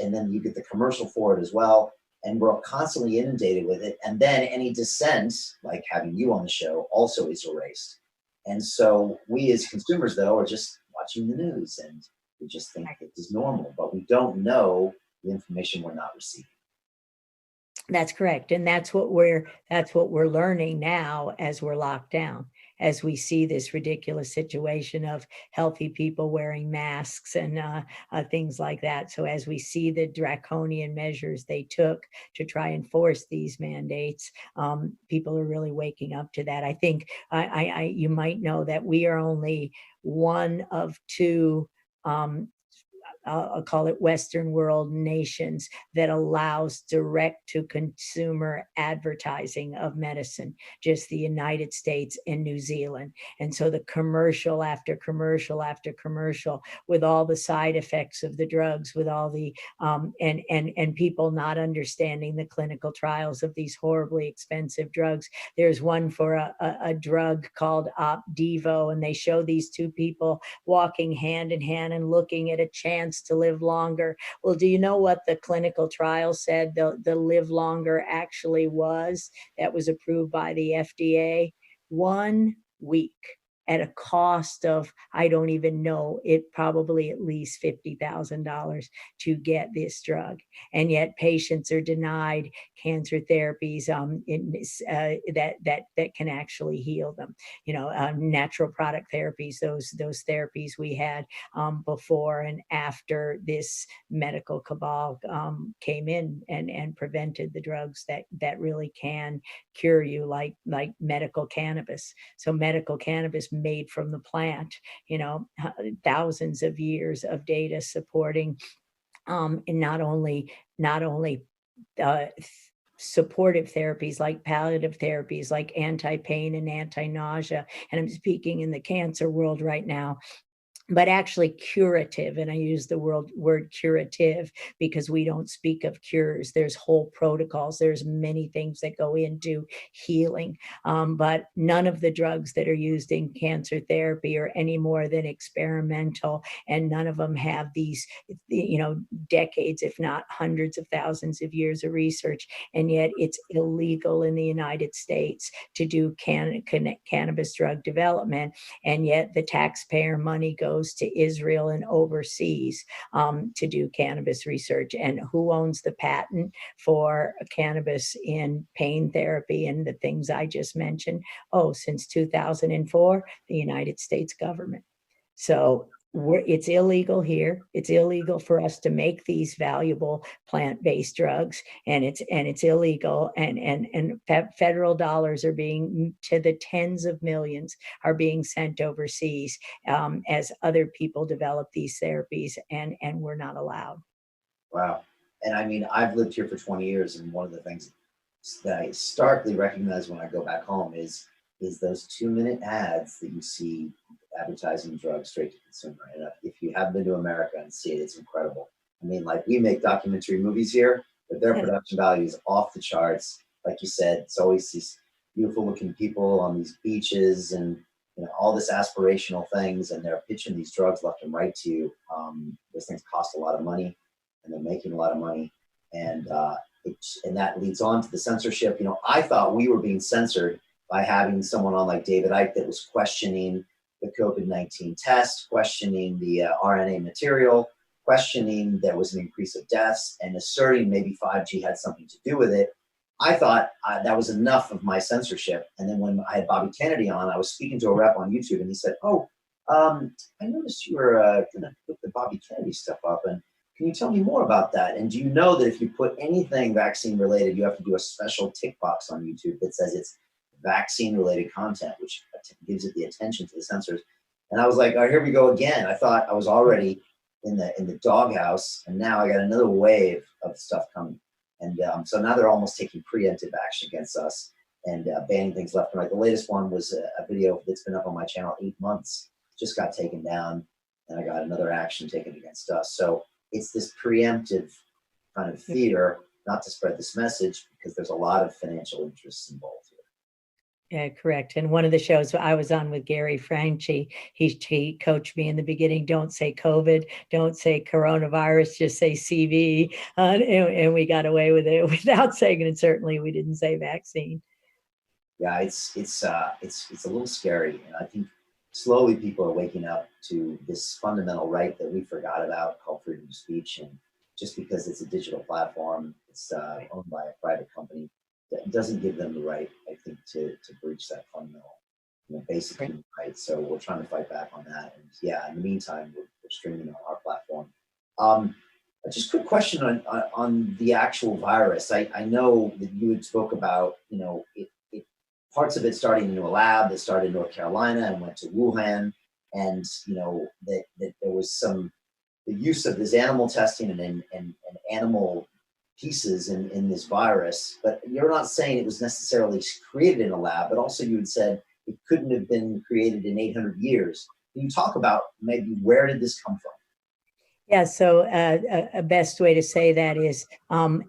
And then you get the commercial for it as well. And we're constantly inundated with it. And then any dissent, like having you on the show, also is erased. And so we as consumers, though, are just watching the news and we just think it is normal, but we don't know the information we're not receiving. That's correct. And that's what we're learning now as we're locked down, as we see this ridiculous situation of healthy people wearing masks and things like that. So as we see the draconian measures they took to try and force these mandates, people are really waking up to that. I think you might know that we are only one of 2 I'll call it Western world nations that allows direct to consumer advertising of medicine, just the United States and New Zealand. And so the commercial after commercial after commercial with all the side effects of the drugs, with all the, and people not understanding the clinical trials of these horribly expensive drugs. There's one for a drug called Opdivo, and they show these 2 people walking hand in hand and looking at a chance to live longer. Well, do you know what the clinical trial said the live longer actually was that was approved by the FDA? 1 week at a cost of, I don't even know, it probably at least $50,000 to get this drug. And yet patients are denied cancer therapies that can actually heal them. Natural product therapies, those therapies we had before and after this medical cabal came in and prevented the drugs that really can cure you, like medical cannabis. So medical cannabis made from the plant, thousands of years of data supporting and not only supportive therapies like palliative therapies like anti-pain and anti-nausea, and I'm speaking in the cancer world right now, but actually curative. And I use the word curative because we don't speak of cures. There's whole protocols. There's many things that go into healing. But none of the drugs that are used in cancer therapy are any more than experimental. And none of them have these, decades, if not hundreds of thousands of years of research. And yet it's illegal in the United States to do cannabis drug development. And yet the taxpayer money goes to Israel and overseas to do cannabis research. And who owns the patent for cannabis in pain therapy and the things I just mentioned? Since 2004, the United States government. So it's illegal here. It's illegal for us to make these valuable plant-based drugs, and it's illegal. And federal dollars are being, to the tens of millions, are being sent overseas as other people develop these therapies, and we're not allowed. Wow. And I mean, I've lived here for 20 years, and one of the things that I starkly recognize when I go back home is those 2-minute ads that you see advertising drugs straight to consumer. And if you haven't been to America and see it, it's incredible. I mean, like, we make documentary movies here, but their production value is off the charts. Like you said, it's always these beautiful looking people on these beaches and all this aspirational things, and they're pitching these drugs left and right to you. Those things cost a lot of money, and they're making a lot of money, and that leads on to the censorship. I thought we were being censored by having someone on like David Icke that was questioning the COVID-19 test, questioning the RNA material, questioning there was an increase of deaths, and asserting maybe 5G had something to do with it. I thought that was enough of my censorship. And then when I had Bobby Kennedy on, I was speaking to a rep on YouTube, and he said, I noticed you were going to put the Bobby Kennedy stuff up, and can you tell me more about that? And do you know that if you put anything vaccine related, you have to do a special tick box on YouTube that says it's vaccine related content, which gives it the attention to the sensors. And I was like, oh, here we go again. I thought I was already in the doghouse, and now I got another wave of stuff coming. And so now they're almost taking preemptive action against us and banning things left and right. The latest one was a video that's been up on my channel 8 months, just got taken down, and I got another action taken against us. So it's this preemptive kind of fear, not to spread this message, because there's a lot of financial interests involved here. Yeah, correct. And one of the shows I was on with Gary Franchi, he coached me in the beginning, don't say COVID, don't say coronavirus, just say CV. And we got away with it without saying it. And certainly we didn't say vaccine. Yeah, it's a little scary. And I think slowly people are waking up to this fundamental right that we forgot about called freedom of speech. And just because it's a digital platform, it's owned by a private company, that doesn't give them the right, I think, to breach that fundamental, basic human right. So we're trying to fight back on that. And yeah, in the meantime, we're streaming on our platform. Just a quick question on the actual virus. I know that you had spoke about, parts of it starting in a lab that started in North Carolina and went to Wuhan, and that there was the use of this animal testing and animal pieces in this virus. But you're not saying it was necessarily created in a lab, but also you had said it couldn't have been created in 800 years. Can you talk about maybe where did this come from? Yeah, so a best way to say that is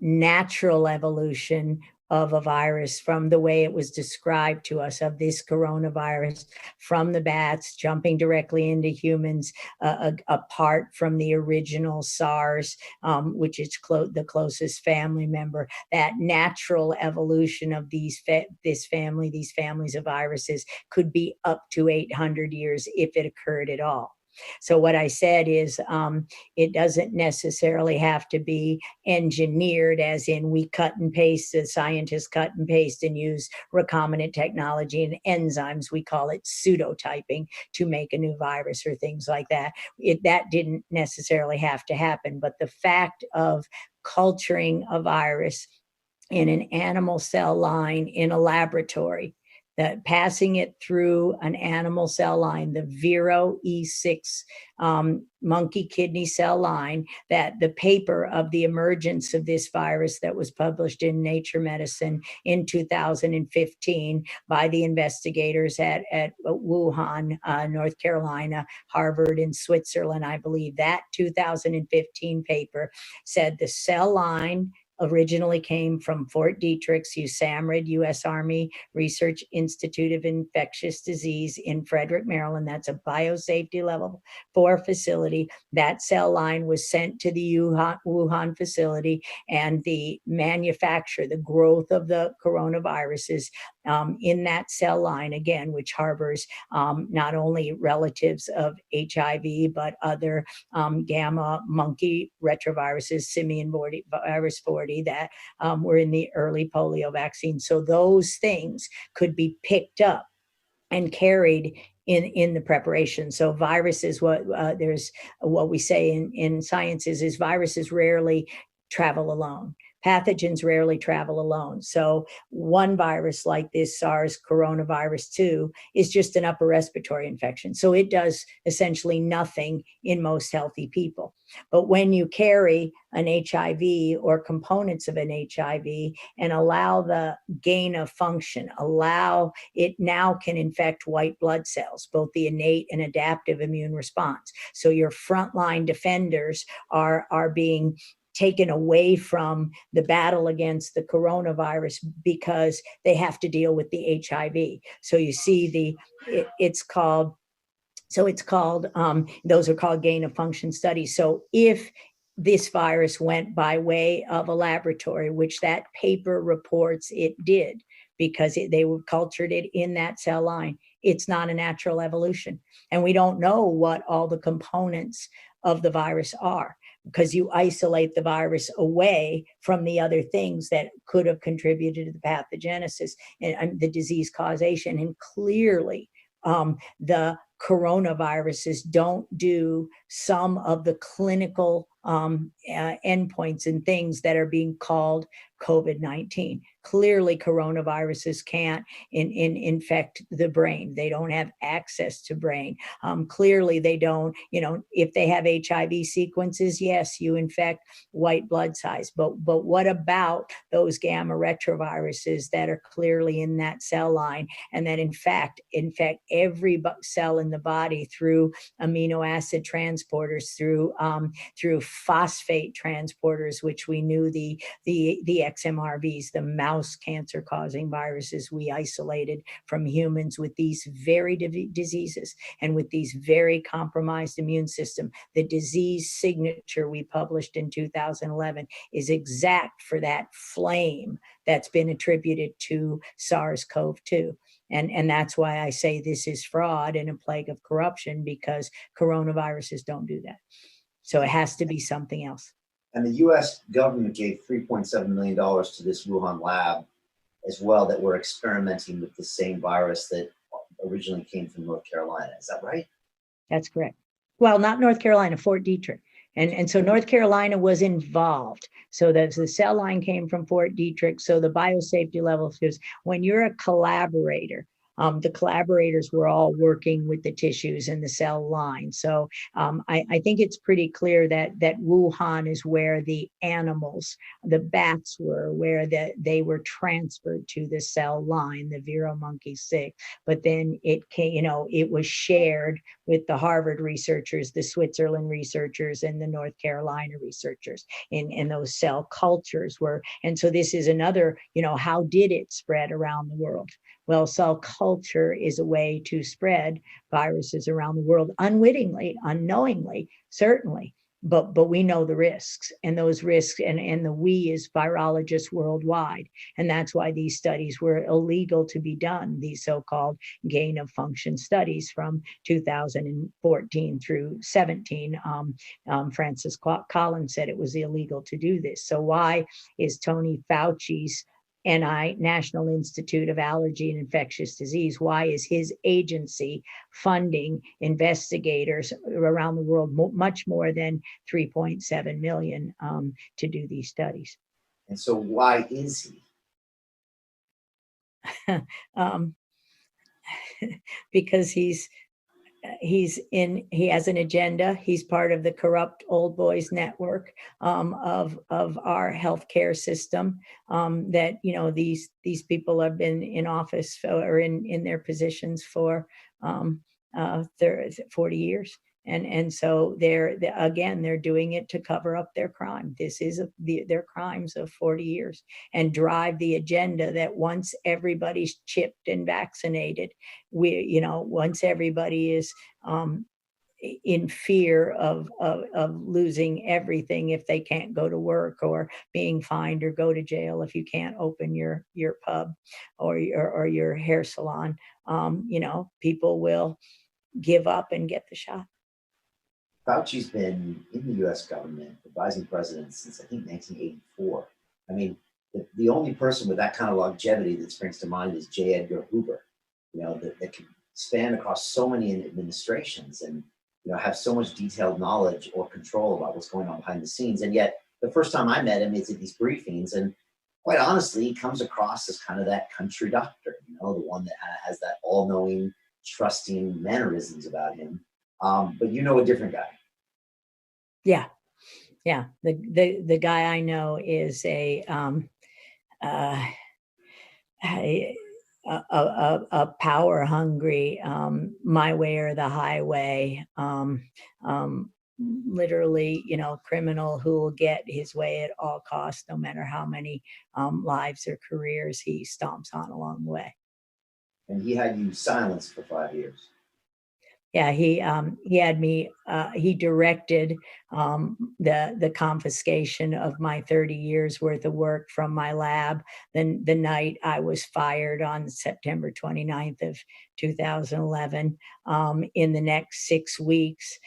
natural evolution of a virus from the way it was described to us, of this coronavirus, from the bats jumping directly into humans, apart from the original SARS, which is the closest family member. That natural evolution of these families of viruses could be up to 800 years if it occurred at all. So what I said is it doesn't necessarily have to be engineered, as in we cut and paste, the scientists cut and paste and use recombinant technology and enzymes. We call it pseudotyping to make a new virus or things like that. That didn't necessarily have to happen. But the fact of culturing a virus in an animal cell line in a laboratory, that passing it through an animal cell line, the Vero E6 monkey kidney cell line, that the paper of the emergence of this virus that was published in Nature Medicine in 2015 by the investigators at Wuhan, North Carolina, Harvard, and Switzerland, I believe, that 2015 paper said the cell line originally came from Fort Detrick's USAMRIID, U.S. Army Research Institute of Infectious Disease in Frederick, Maryland. That's a biosafety level 4 facility. That cell line was sent to the Wuhan facility, and the manufacture, the growth of the coronaviruses in that cell line, again, which harbors not only relatives of HIV, but other gamma monkey retroviruses, simian virus 40, that were in the early polio vaccine. So those things could be picked up and carried in the preparation. So viruses, there's what we say in science is viruses rarely travel alone. Pathogens rarely travel alone. So one virus like this SARS coronavirus 2 is just an upper respiratory infection. So it does essentially nothing in most healthy people. But when you carry an HIV or components of an HIV and allow the gain of function, allow it now can infect white blood cells, both the innate and adaptive immune response. So your frontline defenders are being taken away from the battle against the coronavirus because they have to deal with the HIV. So you see those are called gain of function studies. So if this virus went by way of a laboratory, which that paper reports it did, because they cultured it in that cell line, it's not a natural evolution. And we don't know what all the components of the virus are, because you isolate the virus away from the other things that could have contributed to the pathogenesis and the disease causation. And clearly, the coronaviruses don't do some of the clinical endpoints and things that are being called COVID-19. Clearly, coronaviruses can't infect the brain. They don't have access to brain. Clearly, they don't, if they have HIV sequences, yes, you infect white blood cells. But what about those gamma retroviruses that are clearly in that cell line and that infect every cell in the body through amino acid transporters, through phosphate transporters, which we knew the XMRVs, the mouse cancer causing viruses we isolated from humans with these very diseases and with these very compromised immune system. The disease signature we published in 2011 is exact for that flame that's been attributed to SARS-CoV-2. And that's why I say this is fraud and a plague of corruption, because coronaviruses don't do that. So it has to be something else. And the U.S. government gave $3.7 million to this Wuhan lab as well, that were experimenting with the same virus that originally came from North Carolina. Is that right? That's correct. Well, not North Carolina, Fort Detrick. And so North Carolina was involved. So the cell line came from Fort Detrick. So the biosafety level is when you're a collaborator, the collaborators were all working with the tissues and the cell line. So I think it's pretty clear that Wuhan is where the animals, the bats were, where they were transferred to the cell line, the Vero monkey 6. But then it came, it was shared with the Harvard researchers, the Switzerland researchers, and the North Carolina researchers in those cell cultures were. And so this is another, how did it spread around the world? Well, cell culture is a way to spread viruses around the world unwittingly, unknowingly, certainly. But we know the risks, and those risks, and the we is virologists worldwide. And that's why these studies were illegal to be done, these so-called gain of function studies from 2014 through 17. Francis Collins said it was illegal to do this. So why is Tony Fauci's National Institute of Allergy and Infectious Disease, why is his agency funding investigators around the world much more than 3.7 million to do these studies? And so why is he? Because he has an agenda. He's part of the corrupt old boys network of our healthcare system. That these people have been in office or in their positions for 40 years. And so they're doing it to cover up their crime. This is their crimes of 40 years, and drive the agenda that once everybody's chipped and vaccinated, once everybody is in fear of losing everything if they can't go to work, or being fined or go to jail if you can't open your pub or your hair salon, people will give up and get the shot. Fauci's been in the U.S. government advising presidents since, I think, 1984. I mean, the only person with that kind of longevity that springs to mind is J. Edgar Hoover, that can span across so many administrations and, have so much detailed knowledge or control about what's going on behind the scenes. And yet, the first time I met him is at these briefings, and quite honestly, he comes across as kind of that country doctor, the one that has that all-knowing, trusting mannerisms about him. But a different guy. Yeah. The guy I know is a power hungry, my way or the highway, literally, criminal who will get his way at all costs, no matter how many lives or careers he stomps on along the way. And he had you silenced for 5 years. Yeah, he had me. He directed the confiscation of my 30 years worth of work from my lab. Then the night I was fired on September 29th of 2011. In the next 6 weeks,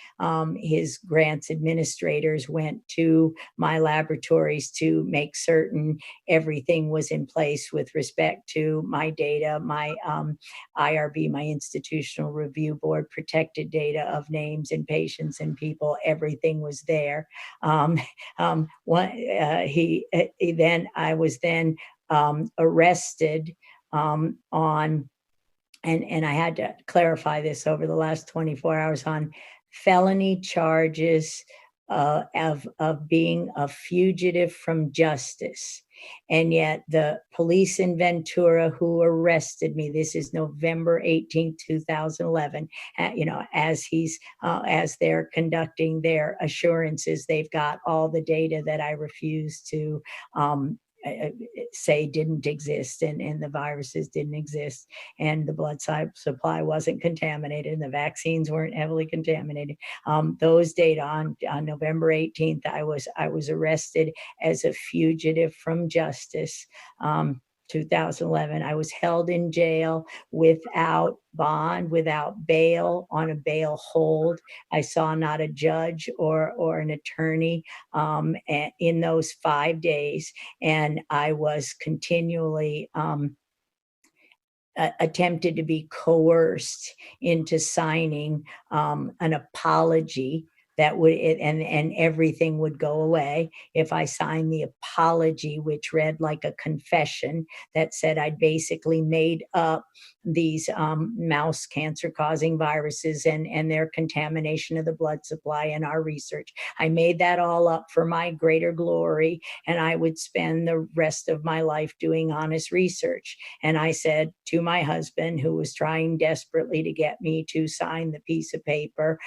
his grants administrators went to my laboratories to make certain everything was in place with respect to my data, my IRB, my Institutional Review Board protected data of names and patients publications and people. Everything was there. Then I was then arrested on, and I had to clarify this over the last 24 hours, on felony charges of being a fugitive from justice. And yet the police in Ventura who arrested me, this is November 18th, 2011, as they're conducting their assurances, they've got all the data that I refused to say didn't exist, and the viruses didn't exist, and the blood supply wasn't contaminated, and the vaccines weren't heavily contaminated. Those data on November 18th, I was arrested as a fugitive from justice. 2011, I was held in jail without bond, without bail, on a bail hold. I saw not a judge or an attorney in those 5 days, and I was continually attempted to be coerced into signing an apology that would, and everything would go away if I signed the apology, which read like a confession that said I'd basically made up these mouse cancer-causing viruses and their contamination of the blood supply in our research. I made that all up for my greater glory, and I would spend the rest of my life doing honest research. And I said to my husband, who was trying desperately to get me to sign the piece of paper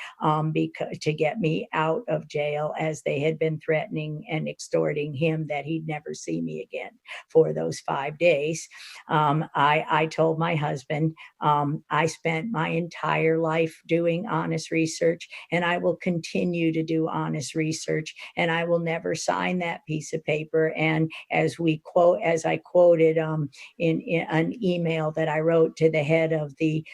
because to get me out of jail, as they had been threatening and extorting him that he'd never see me again for those 5 days. I told my husband, I spent my entire life doing honest research, and I will continue to do honest research, and I will never sign that piece of paper. And as I quoted in an email that I wrote to the head of the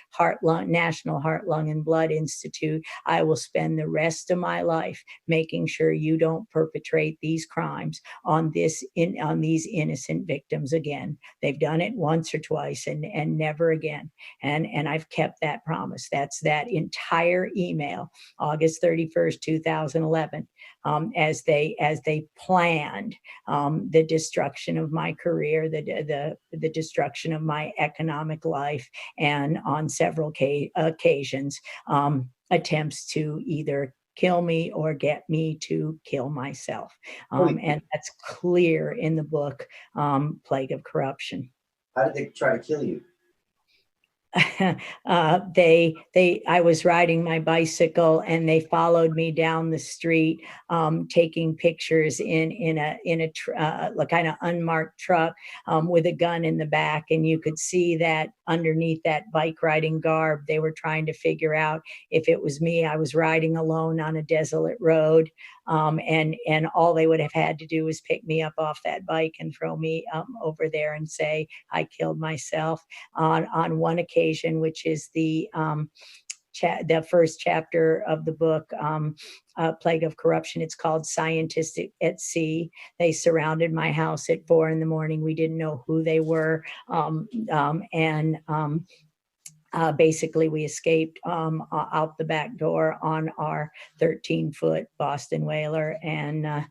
National Heart, Lung, and Blood Institute, I will spend the rest of my life making sure you don't perpetrate these crimes on these innocent victims again. They've done it once or twice and never again. And I've kept that promise. That's that entire email, August 31st, 2011, as they planned the destruction of my career, the destruction of my economic life, and on several occasions, attempts to either kill me or get me to kill myself. And that's clear in the book, Plague of Corruption. How did they try to kill you? I was riding my bicycle, and they followed me down the street, taking pictures in a kind of unmarked truck with a gun in the back. And you could see that underneath that bike riding garb, they were trying to figure out if it was me. I was riding alone on a desolate road. And all they would have had to do was pick me up off that bike and throw me over there and say I killed myself. On one occasion, which is the first chapter of the book, Plague of Corruption, it's called Scientists at Sea. They surrounded my house at 4 a.m. We didn't know who they were, basically, we escaped out the back door on our 13-foot Boston whaler, and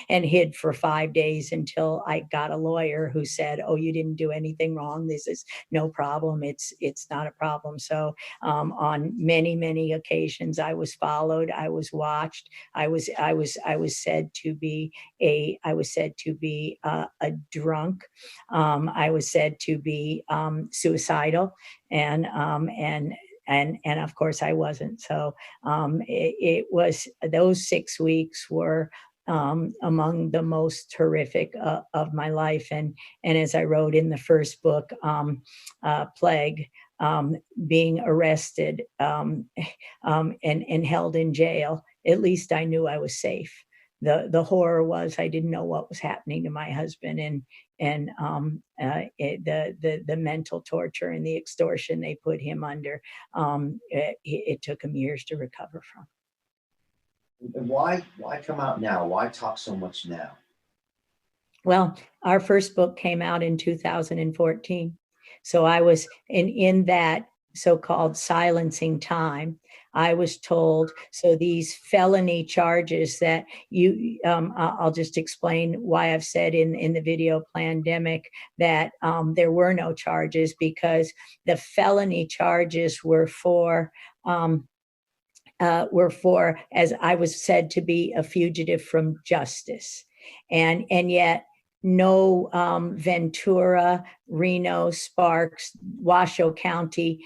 hid for 5 days until I got a lawyer who said, "Oh, you didn't do anything wrong. This is no problem. It's not a problem." So on many occasions, I was followed. I was watched. I was said to be a drunk. I was said to be suicidal. And of course I wasn't. So it was, those 6 weeks were among the most horrific of my life. And as I wrote in the first book, Plague, being arrested and held in jail, at least I knew I was safe. The horror was I didn't know what was happening to my husband, and the mental torture and the extortion they put him under. It took him years to recover from. And why come out now? Why talk so much now? Well, our first book came out in 2014. So I was in that so-called silencing time. I was told, so these felony charges that I'll just explain why I've said in the video pandemic that there were no charges, because the felony charges were for, as I was said, to be a fugitive from justice. And yet no Ventura, Reno, Sparks, Washoe County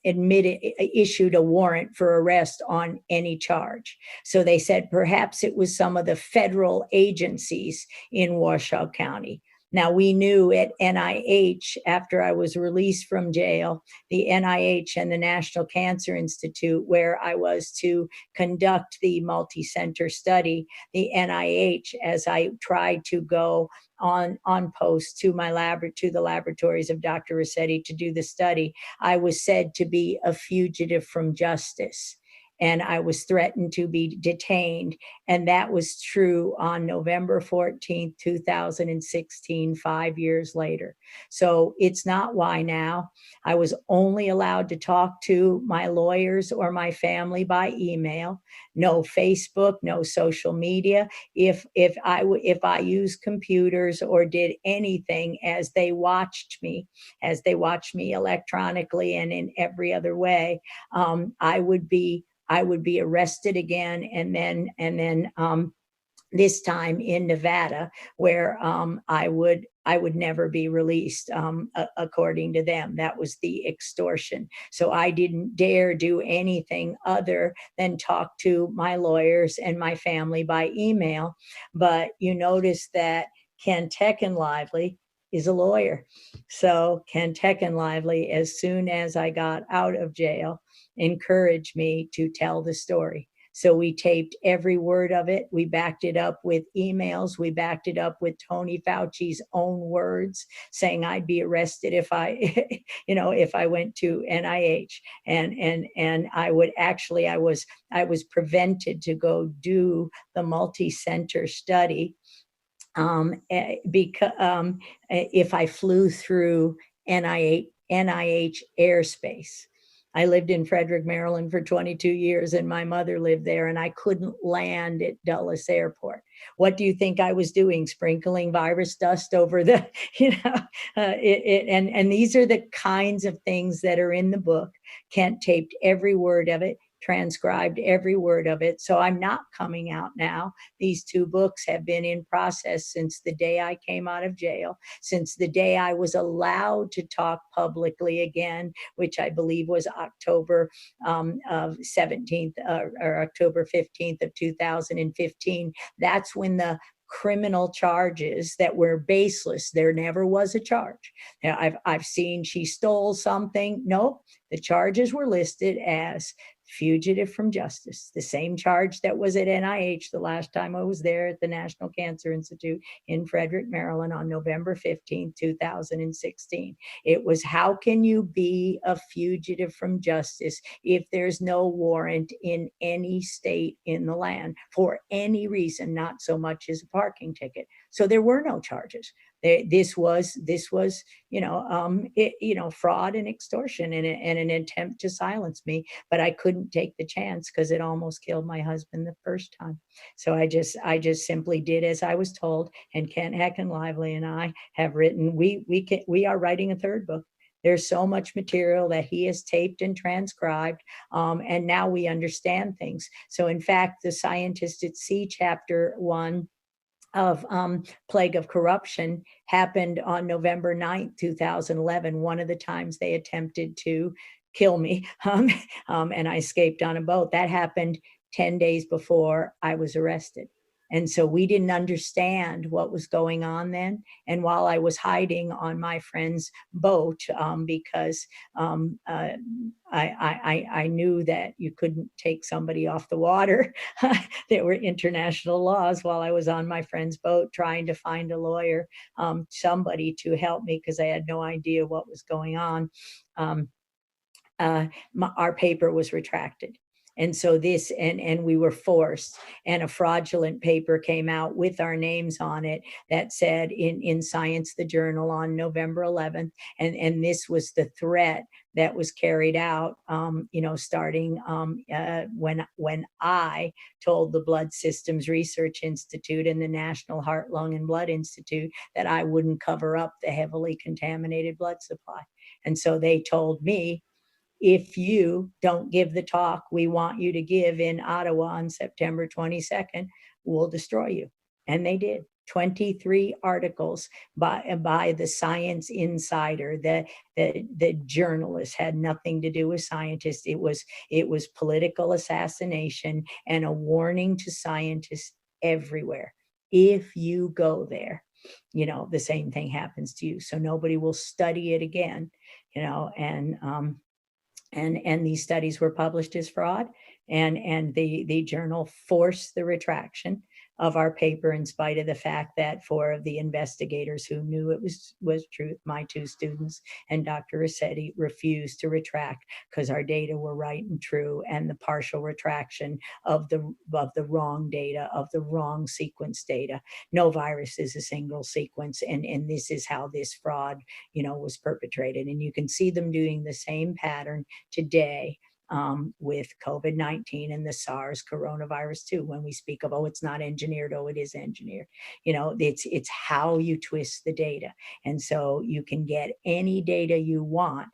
issued a warrant for arrest on any charge. So they said perhaps it was some of the federal agencies in Washoe County. Now, we knew at NIH, after I was released from jail, the NIH and the National Cancer Institute, where I was to conduct the multi-center study, the NIH, as I tried to go on post to the laboratories of Dr. Rossetti to do the study, I was said to be a fugitive from justice. And I was threatened to be detained. And that was true on November 14th, 2016, 5 years later. So it's not why now. I was only allowed to talk to my lawyers or my family by email. No Facebook, no social media. If I used computers or did anything as they watched me electronically and in every other way, I would be arrested again, and then this time in Nevada, where I would never be released, according to them. That was the extortion. So I didn't dare do anything other than talk to my lawyers and my family by email. But you notice that Ken Lively is a lawyer. So Ken Lively, as soon as I got out of jail, encouraged me to tell the story. So we taped every word of it. We backed it up with emails. We backed it up with Tony Fauci's own words saying I'd be arrested if I, if I went to NIH. And I was prevented to go do the multi-center study because if I flew through NIH airspace. I lived in Frederick, Maryland for 22 years, and my mother lived there, and I couldn't land at Dulles Airport. What do you think I was doing? Sprinkling virus dust over the, and these are the kinds of things that are in the book. Kent taped every word of it, transcribed every word of it. So I'm not coming out now. These two books have been in process since the day I came out of jail, since the day I was allowed to talk publicly again, which I believe was October 17th or October 15th of 2015. That's when the criminal charges that were baseless. There never was a charge. Now, I've seen she stole something. Nope. The charges were listed as fugitive from justice, the same charge that was at NIH the last time I was there at the National Cancer Institute in Frederick, Maryland on November 15, 2016. It was, how can you be a fugitive from justice if there's no warrant in any state in the land for any reason, not so much as a parking ticket? So there were no charges. This was fraud and extortion and an attempt to silence me, but I couldn't take the chance because it almost killed my husband the first time. So I just simply did as I was told. And Kent Lively and I have written. We are writing a third book. There's so much material that he has taped and transcribed, and now we understand things. So in fact, the Scientist at Sea Chapter 1 of Plague of Corruption happened on November 9th, 2011, one of the times they attempted to kill me, and I escaped on a boat. That happened 10 days before I was arrested. And so we didn't understand what was going on then. And while I was hiding on my friend's boat, because I knew that you couldn't take somebody off the water. There were international laws while I was on my friend's boat trying to find a lawyer, somebody to help me because I had no idea what was going on. Our paper was retracted. And so this, and we were forced, and a fraudulent paper came out with our names on it that said in Science, the journal, on November 11th. And this was the threat that was carried out, starting when I told the Blood Systems Research Institute and the National Heart, Lung, and Blood Institute that I wouldn't cover up the heavily contaminated blood supply. And so they told me, if you don't give the talk we want you to give in Ottawa on September 22nd, we'll destroy you. And they did. 23 articles by the Science Insider. The journalists had nothing to do with scientists. It was political assassination and a warning to scientists everywhere. If you go there, the same thing happens to you. So nobody will study it again, and these studies were published as fraud, and the journal forced the retraction of our paper, in spite of the fact that 4 of the investigators who knew it was true, my 2 students and Dr. Rossetti, refused to retract because our data were right and true, and the partial retraction of the wrong data, of the wrong sequence data. No virus is a single sequence, and this is how this fraud was perpetrated. And you can see them doing the same pattern today with COVID-19 and the SARS coronavirus too. When we speak of, oh, it's not engineered, oh, it is engineered. It's how you twist the data. And so you can get any data you want.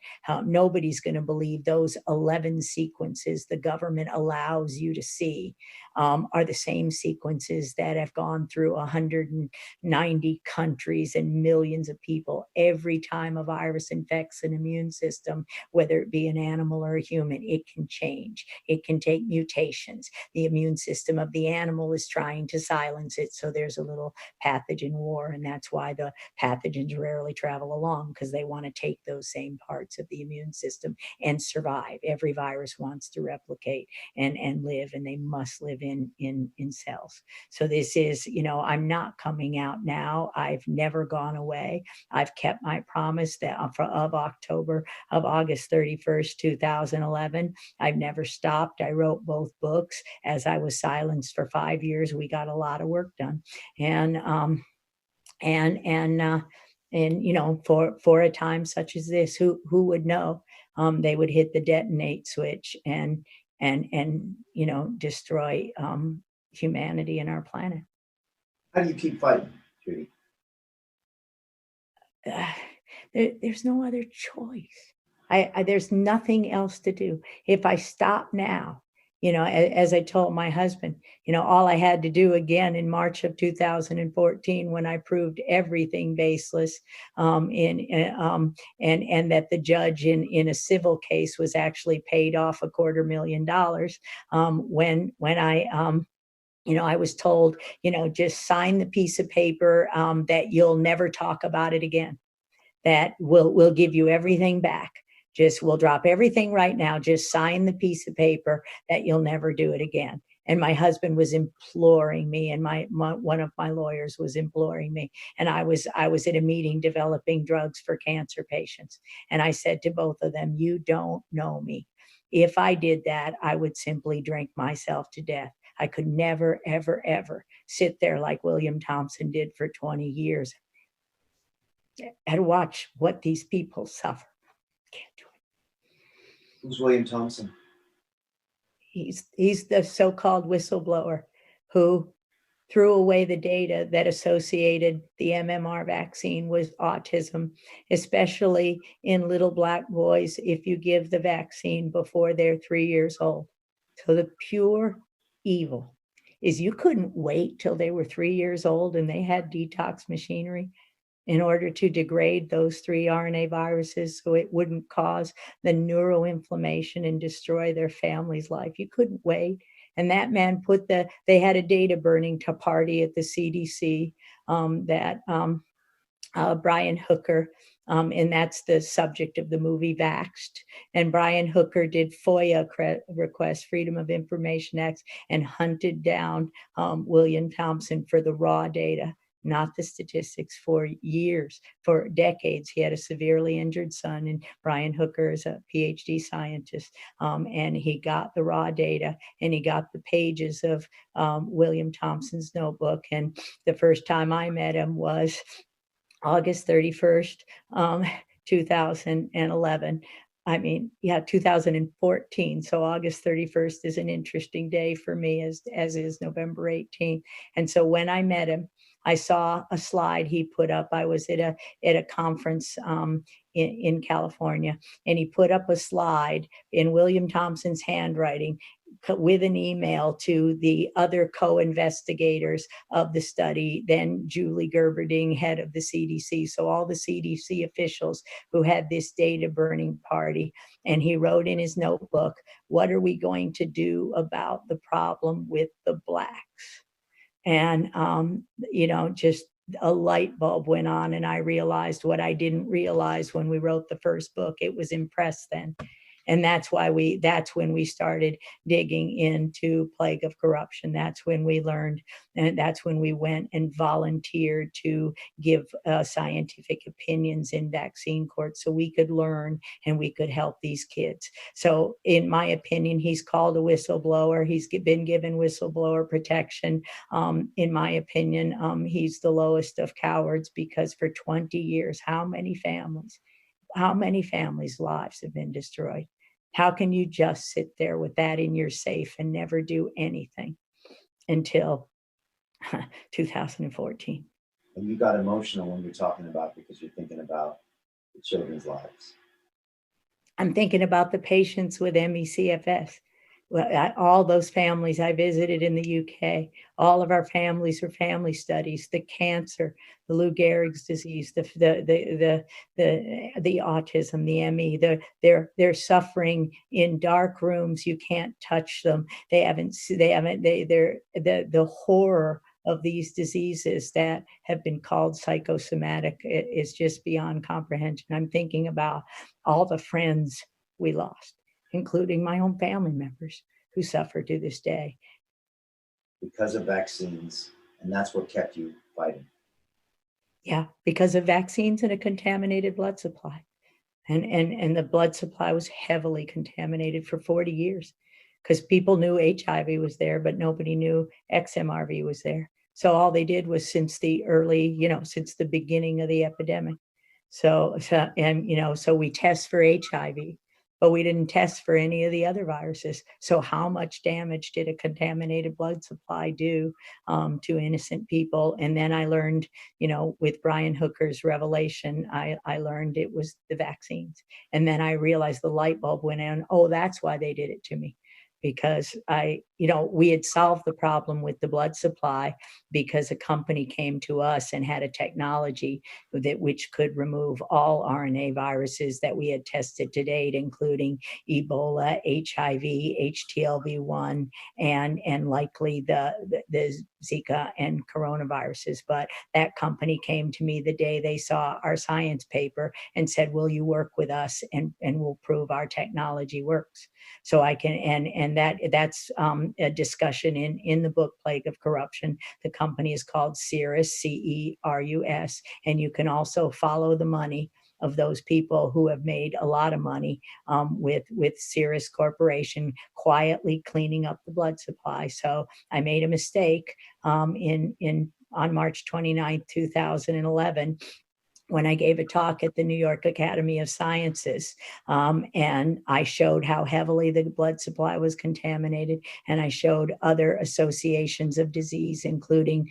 Nobody's going to believe those 11 sequences the government allows you to see are the same sequences that have gone through 190 countries and millions of people. Every time a virus infects an immune system, whether it be an animal or a human, it can change. It can take mutations. The immune system of the animal is trying to silence it, so there's a little pathogen war, and that's why the pathogens rarely travel along, because they want to take those same parts of the immune system and survive. Every virus wants to replicate and live, and they must live in cells. So this is, I'm not coming out now. I've never gone away. I've kept my promise that of August 31st, 2011. I've never stopped. I wrote both books. As I was silenced for 5 years, we got a lot of work done. And for a time such as this, who would know they would hit the detonate switch and destroy humanity and our planet. How do you keep fighting, Judy? There's no other choice. There's nothing else to do. If I stop now, as I told my husband, all I had to do again in March of 2014, when I proved everything baseless, and that the judge in a civil case was actually paid off $250,000, when I was told, just sign the piece of paper that you'll never talk about it again, that we'll give you everything back. We'll drop everything right now. Just sign the piece of paper that you'll never do it again. And my husband was imploring me, and one of my lawyers was imploring me. And I was at a meeting developing drugs for cancer patients. And I said to both of them, you don't know me. If I did that, I would simply drink myself to death. I could never, ever, ever sit there like William Thompson did for 20 years and watch what these people suffer. Can't do it. Who's William Thompson? He's the so-called whistleblower who threw away the data that associated the MMR vaccine with autism, especially in little black boys, if you give the vaccine before they're 3 years old. So the pure evil is you couldn't wait till they were 3 years old and they had detox machinery in order to degrade those 3 RNA viruses so it wouldn't cause the neuroinflammation and destroy their family's life. You couldn't wait. And that man they had a data burning party at the CDC that Brian Hooker, and that's the subject of the movie Vaxxed. And Brian Hooker did FOIA requests, Freedom of Information Act, and hunted down William Thompson for the raw data not the statistics, for years, for decades. He had a severely injured son, and Brian Hooker is a PhD scientist, and he got the raw data, and he got the pages of William Thompson's notebook. And the first time I met him was August 31st, 2011. I mean, yeah, 2014. So August 31st is an interesting day for me, as is November 18th. And so when I met him, I saw a slide he put up. I was at a conference in California, and he put up a slide in William Thompson's handwriting with an email to the other co-investigators of the study, then Julie Gerberding, head of the CDC. So all the CDC officials who had this data burning party. And he wrote in his notebook, what are we going to do about the problem with the Blacks? And, just a light bulb went on, and I realized what I didn't realize when we wrote the first book. It was in press then. And that's when we started digging into Plague of Corruption. That's when we learned, and that's when we went and volunteered to give scientific opinions in vaccine courts so we could learn and we could help these kids. So in my opinion, he's called a whistleblower. He's been given whistleblower protection. In my opinion, he's the lowest of cowards, because for 20 years, how many families' lives have been destroyed? How can you just sit there with that in your safe and never do anything until 2014? And you got emotional when you're talking about, because you're thinking about the children's lives. I'm thinking about the patients with ME/CFS. Well, all those families I visited in the UK, all of our families were family studies. The cancer, the Lou Gehrig's disease, the autism, the ME. They're suffering in dark rooms. You can't touch them. The horror of these diseases that have been called psychosomatic is just beyond comprehension. I'm thinking about all the friends we lost, including my own family members who suffer to this day. Because of vaccines, and that's what kept you fighting. Yeah, because of vaccines and a contaminated blood supply. And the blood supply was heavily contaminated for 40 years because people knew HIV was there, but nobody knew XMRV was there. So all they did was since the beginning of the epidemic. So we test for HIV, but we didn't test for any of the other viruses. So how much damage did a contaminated blood supply do to innocent people? And then I learned, with Brian Hooker's revelation, I learned it was the vaccines. And then I realized the light bulb went on. Oh, that's why they did it to me. Because we had solved the problem with the blood supply because a company came to us and had a technology which could remove all RNA viruses that we had tested to date, including Ebola, HIV, HTLV1, and likely the Zika and coronaviruses. But that company came to me the day they saw our science paper and said, will you work with us and we'll prove our technology works. So I can, and that's a discussion in the book, Plague of Corruption. The company is called Cerus, CERUS, and you can also follow the money of those people who have made a lot of money with Cerus Corporation quietly cleaning up the blood supply. So I made a mistake on March 29th, 2011. When I gave a talk at the New York Academy of Sciences, and I showed how heavily the blood supply was contaminated, and I showed other associations of disease, including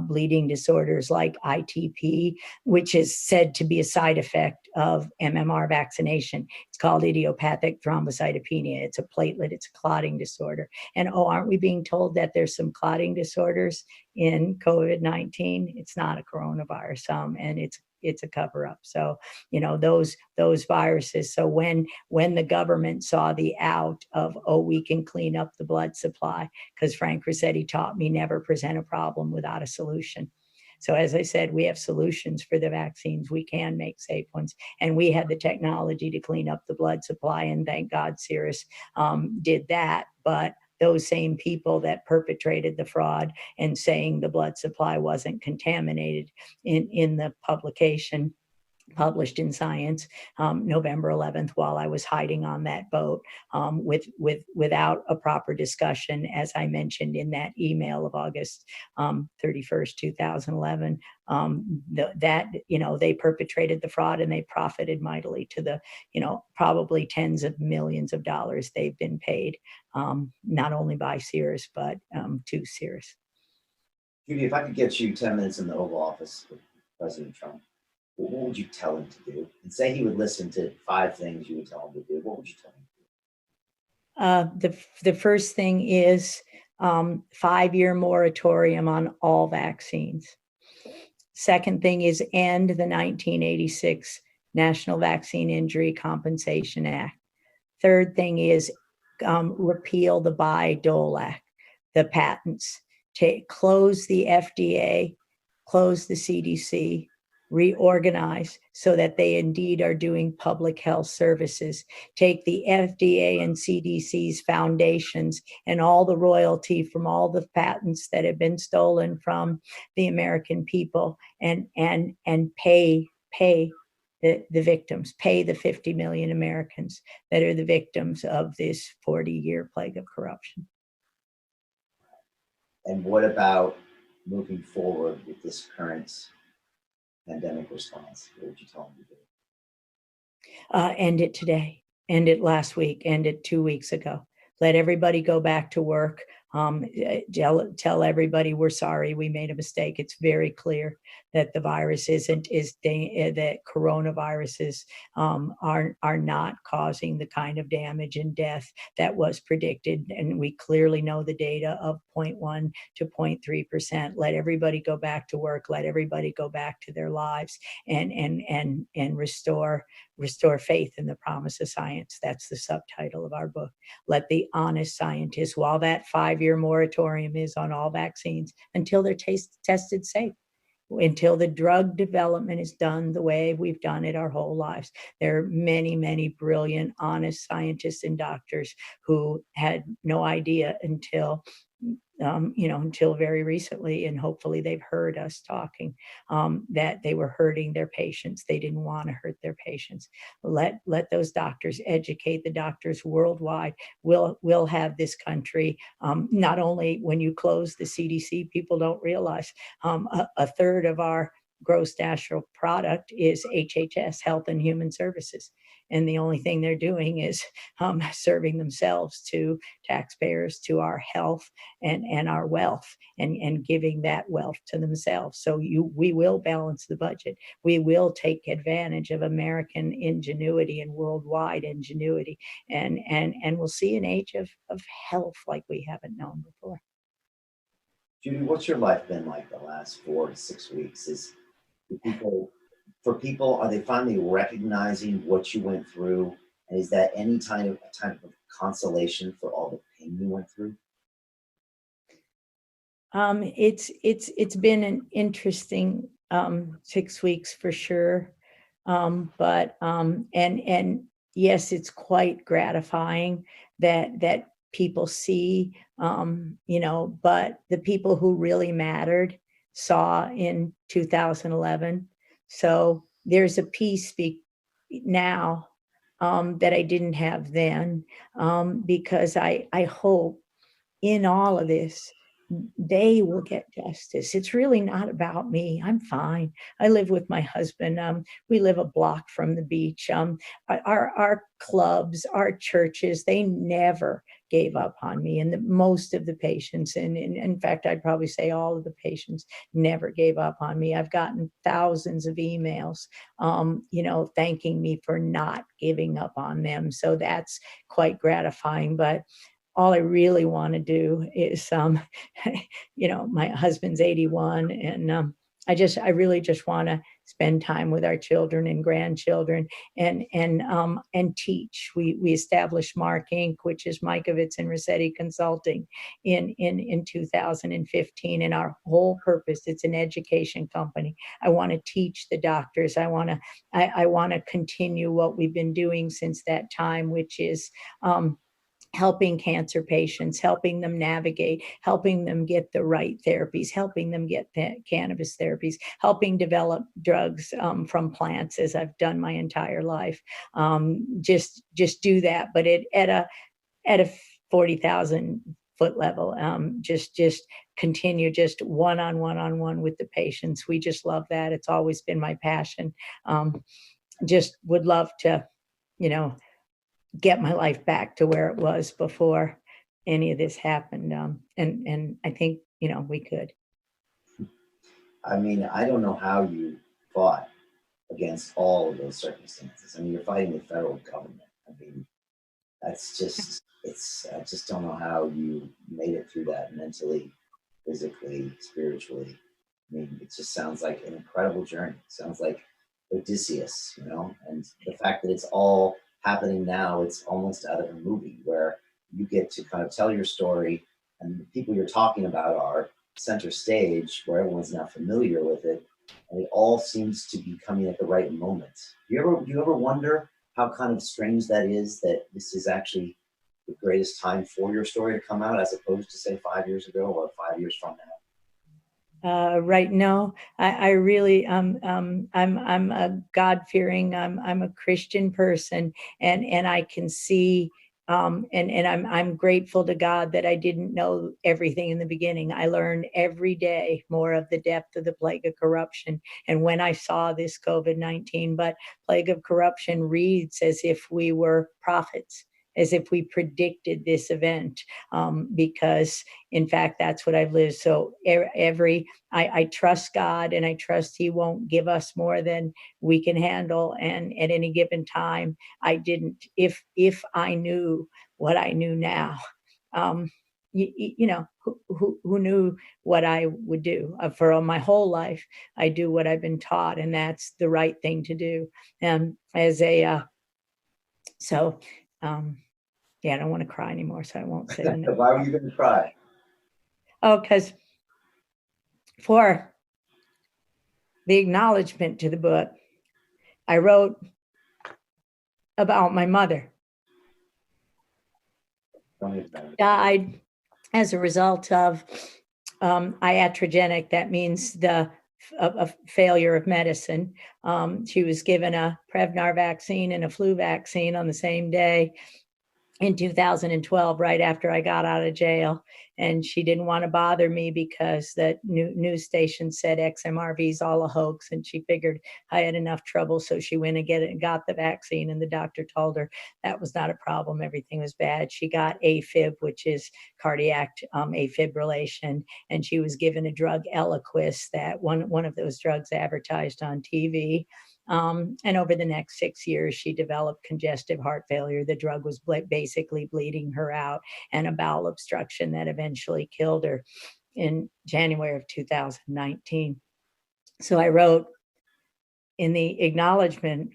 bleeding disorders like ITP, which is said to be a side effect of MMR vaccination. It's called idiopathic thrombocytopenia. It's a platelet, it's a clotting disorder. And aren't we being told that there's some clotting disorders in COVID-19? It's not a coronavirus, and it's a cover up. So, those viruses. So when the government saw the out of, we can clean up the blood supply, because Frank Rossetti taught me never present a problem without a solution. So as I said, we have solutions for the vaccines. We can make safe ones. And we had the technology to clean up the blood supply. And thank God Cerus did that. But those same people that perpetrated the fraud and saying the blood supply wasn't contaminated in the publication published in Science, November 11th, while I was hiding on that boat, without a proper discussion, as I mentioned in that email of August 31st, 2011. They perpetrated the fraud and they profited mightily to the, probably tens of millions of dollars they've been paid, not only by Sears, but to Sears. Judy, if I could get you 10 minutes in the Oval Office with President Trump, what would you tell him to do? And say he would listen to 5 things you would tell him to do. What would you tell him to do? The first thing is 5-year moratorium on all vaccines. Second thing is end the 1986 National Vaccine Injury Compensation Act. Third thing is repeal the Bayh-Dole Act, the patents, close the FDA, close the CDC, reorganize so that they indeed are doing public health services, take the FDA and CDC's foundations and all the royalty from all the patents that have been stolen from the American people and pay the victims, pay the 50 million Americans that are the victims of this 40-year plague of corruption. And what about moving forward with this current pandemic response? What would you tell them to do? End it today, end it last week, end it 2 weeks ago. Let everybody go back to work. Tell everybody we're sorry, we made a mistake. It's very clear that the virus that coronaviruses are not causing the kind of damage and death that was predicted. And we clearly know the data of 0.1 to 0.3%. Let everybody go back to work. Let everybody go back to their lives and restore faith in the promise of science. That's the subtitle of our book. Let the honest scientists, while that 5-year moratorium is on all vaccines, until they're tested safe, until the drug development is done the way we've done it our whole lives. There are many, many brilliant, honest scientists and doctors who had no idea until very recently, and hopefully they've heard us talking, that they were hurting their patients. They didn't want to hurt their patients. Let those doctors educate the doctors worldwide. We'll have this country, not only when you close the CDC, people don't realize a third of our gross national product is HHS, Health and Human Services. And the only thing they're doing is serving themselves to taxpayers, to our health and our wealth, and giving that wealth to themselves. So we will balance the budget. We will take advantage of American ingenuity and worldwide ingenuity. And we'll see an age of health like we haven't known before. Judy, what's your life been like the last 4 to 6 weeks? Are they finally recognizing what you went through? And is that any kind of consolation for all the pain you went through? It's been an interesting 6 weeks for sure. But yes, it's quite gratifying that people see, but the people who really mattered saw in 2011. So there's a peace now that I didn't have then, because I hope in all of this, they will get justice. It's really not about me. I'm fine. I live with my husband. We live a block from the beach. Our clubs, our churches, they never gave up on me. And most of the patients, and in fact, I'd probably say all of the patients never gave up on me. I've gotten thousands of emails, thanking me for not giving up on them. So that's quite gratifying. But all I really want to do is, my husband's 81, and I really just want to spend time with our children and grandchildren and teach. We established Mark Inc., which is Mikovits and Rossetti Consulting, in 2015, and our whole purpose, it's an education company. I want to teach the doctors. I want to continue what we've been doing since that time, which is helping cancer patients, helping them navigate, helping them get the right therapies, helping them get cannabis therapies, helping develop drugs from plants, as I've done my entire life. Just do that, but at a 40,000 foot level. Just continue just one-on-one with the patients. We just love that. It's always been my passion. Just would love to, get my life back to where it was before any of this happened. And I think, we could. I mean, I don't know how you fought against all of those circumstances. I mean, you're fighting the federal government. I mean, that's just, I just don't know how you made it through that mentally, physically, spiritually. I mean, it just sounds like an incredible journey. It sounds like Odysseus, and the fact that it's all happening now, it's almost out of a movie where you get to kind of tell your story and the people you're talking about are center stage where everyone's now familiar with it. And it all seems to be coming at the right moment. Do you ever wonder how kind of strange that is, that this is actually the greatest time for your story to come out as opposed to say 5 years ago or 5 years from now? Right. No, I really, I'm a God-fearing, I'm a Christian person, and I can see, and I'm grateful to God that I didn't know everything in the beginning. I learned every day more of the depth of the plague of corruption. And when I saw this COVID-19, but plague of corruption reads as if we were prophets, as if we predicted this event, because in fact, that's what I've lived. So I trust God, and I trust He won't give us more than we can handle. And at any given time, I didn't, if I knew what I knew now, who knew what I would do? For my whole life, I do what I've been taught, and that's the right thing to do. And yeah, I don't want to cry anymore, so I won't say the next. Why were you going to cry? Oh, because for the acknowledgement to the book, I wrote about my mother. Died as a result of iatrogenic. That means a failure of medicine. She was given a Prevnar vaccine and a flu vaccine on the same day in 2012, right after I got out of jail. And she didn't want to bother me because the news station said XMRV's all a hoax. And she figured I had enough trouble. So she went and got the vaccine. And the doctor told her that was not a problem. Everything was bad. She got AFib, which is cardiac afibrillation. And she was given a drug, Eliquis, that one of those drugs advertised on TV. And over the next 6 years, she developed congestive heart failure. The drug was basically bleeding her out, and a bowel obstruction that eventually killed her in January of 2019. So I wrote in the acknowledgement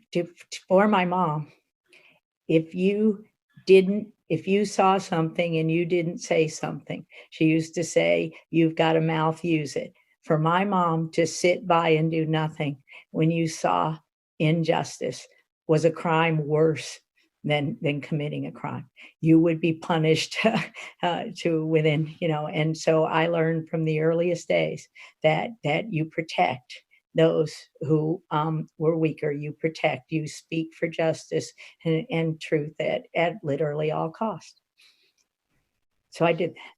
for my mom, if you saw something and you didn't say something, she used to say, you've got a mouth, use it. For my mom to sit by and do nothing when you saw injustice was a crime worse than committing a crime. You would be punished to within, and so I learned from the earliest days that you protect those who were weaker. You protect, you speak for justice and truth at literally all cost. So I did that.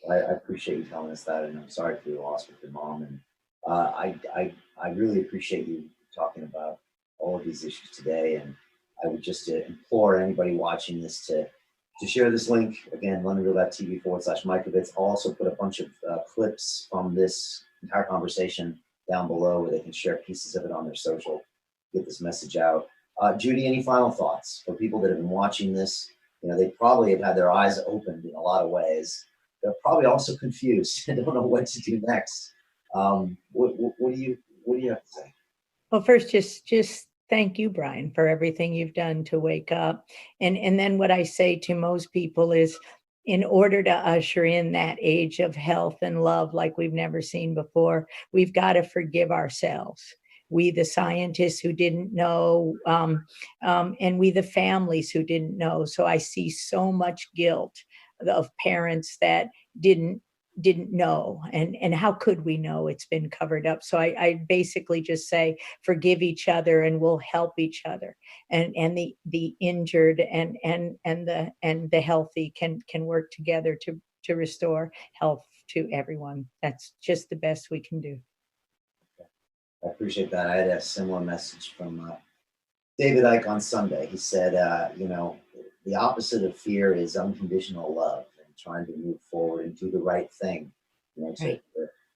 I appreciate you telling us that, and I'm sorry for your loss with your mom. And I really appreciate you talking about all of these issues today. And I would just implore anybody watching this to share this link again, LondonGirl.tv/Microbits. I'll also put a bunch of clips from this entire conversation down below where they can share pieces of it on their social, get this message out. Judy, any final thoughts for people that have been watching this? They probably have had their eyes opened in a lot of ways. They're probably also confused and don't know what to do next. What do you have to say? Well, first, just thank you, Brian, for everything you've done to wake up. And then what I say to most people is, in order to usher in that age of health and love like we've never seen before, we've got to forgive ourselves. we the scientists who didn't know, and we the families who didn't know. So I see so much guilt of parents that didn't know, and how could we know? It's been covered up. So I basically just say forgive each other and we'll help each other, and the injured and the healthy can work together to restore health to everyone. That's just the best we can do. I appreciate that. I had a similar message from David Icke on Sunday. He said, the opposite of fear is unconditional love and trying to move forward and do the right thing, Right.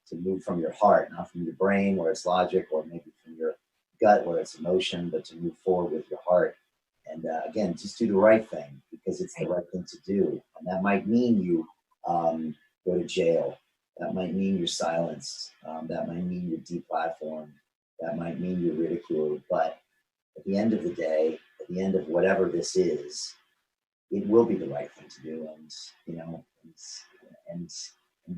to move from your heart, not from your brain where it's logic, or maybe from your gut where it's emotion, but to move forward with your heart. And again, just do the right thing because it's the Right. right thing to do. And that might mean you go to jail. That might mean you're silenced. That might mean you're deplatformed. That might mean you're ridiculed. But at the end of the day, at the end of whatever this is, it will be the right thing to do. And, and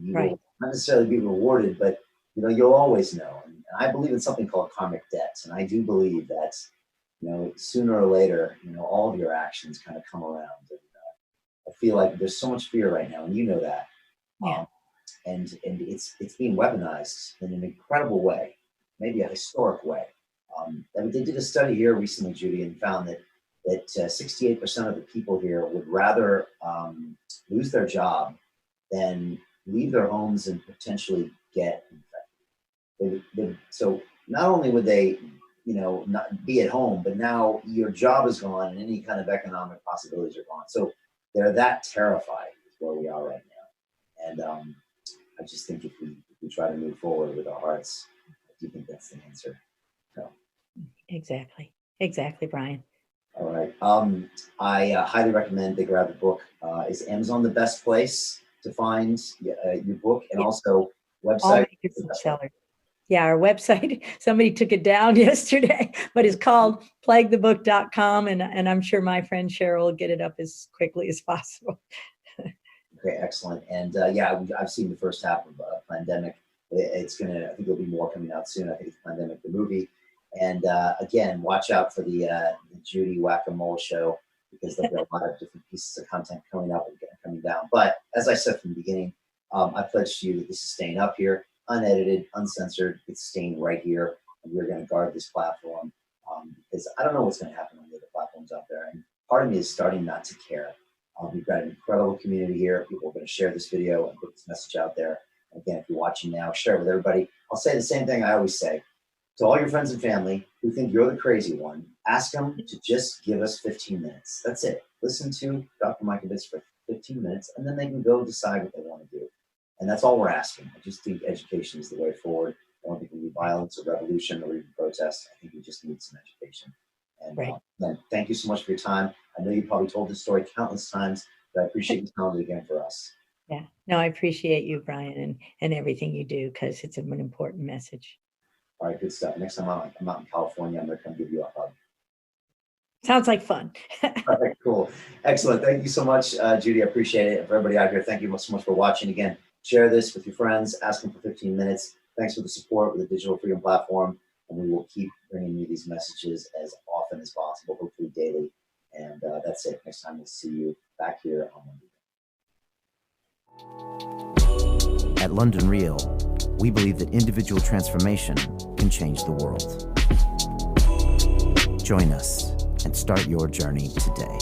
you Right. will not necessarily be rewarded, but, you'll always know. And I believe in something called karmic debts. And I do believe that, sooner or later, all of your actions kind of come around. And I feel like there's so much fear right now, and you know that. Yeah. And it's being weaponized in an incredible way, maybe a historic way. They did a study here recently, Judy, and found that 68% of the people here would rather lose their job than leave their homes and potentially get infected. So not only would they, not be at home, but now your job is gone and any kind of economic possibilities are gone. So they're that terrified is where we are right now. And I just think if we try to move forward with our hearts, I do think that's the answer. So. Exactly, Brian. All right. I highly recommend they grab the book. Is Amazon the best place to find your book, and also All website? major bestsellers. Yeah, our website, somebody took it down yesterday, but it's called plaguethebook.com. And I'm sure my friend Cheryl will get it up as quickly as possible. Okay, excellent. And I've seen the first half of Pandemic. I think there'll be more coming out soon. I think it's Pandemic, the movie. And again, watch out for the Judy Whack-A-Mole show, because there'll be a lot of different pieces of content coming up and coming down. But as I said from the beginning, I pledge to you that this is staying up here, unedited, uncensored. It's staying right here, and we're going to guard this platform because I don't know what's going to happen on the other platforms out there. And part of me is starting not to care. We've got an incredible community here. People are going to share this video and put this message out there. Again, if you're watching now, share it with everybody. I'll say the same thing I always say to all your friends and family who think you're the crazy one. Ask them to just give us 15 minutes. That's it. Listen to Dr. Mikovits for 15 minutes, and then they can go decide what they want to do. And that's all we're asking. I just think education is the way forward. I don't think we need violence or revolution or even protest. I think we just need some education. And again, thank you so much for your time. I know you probably told this story countless times, but I appreciate you telling it again for us. Yeah, no, I appreciate you, Brian, and everything you do, because it's an important message. All right, good stuff. Next time I'm out in California, I'm going to come give you a hug. Sounds like fun. All right, cool. Excellent. Thank you so much, Judy. I appreciate it. For everybody out here, thank you so much for watching. Again, share this with your friends. Ask them for 15 minutes. Thanks for the support with the Digital Freedom Platform. And we will keep bringing you these messages as often as possible, hopefully daily. And that's it. Next time we'll see you back here on Monday. At London Real, we believe that individual transformation can change the world. Join us and start your journey today.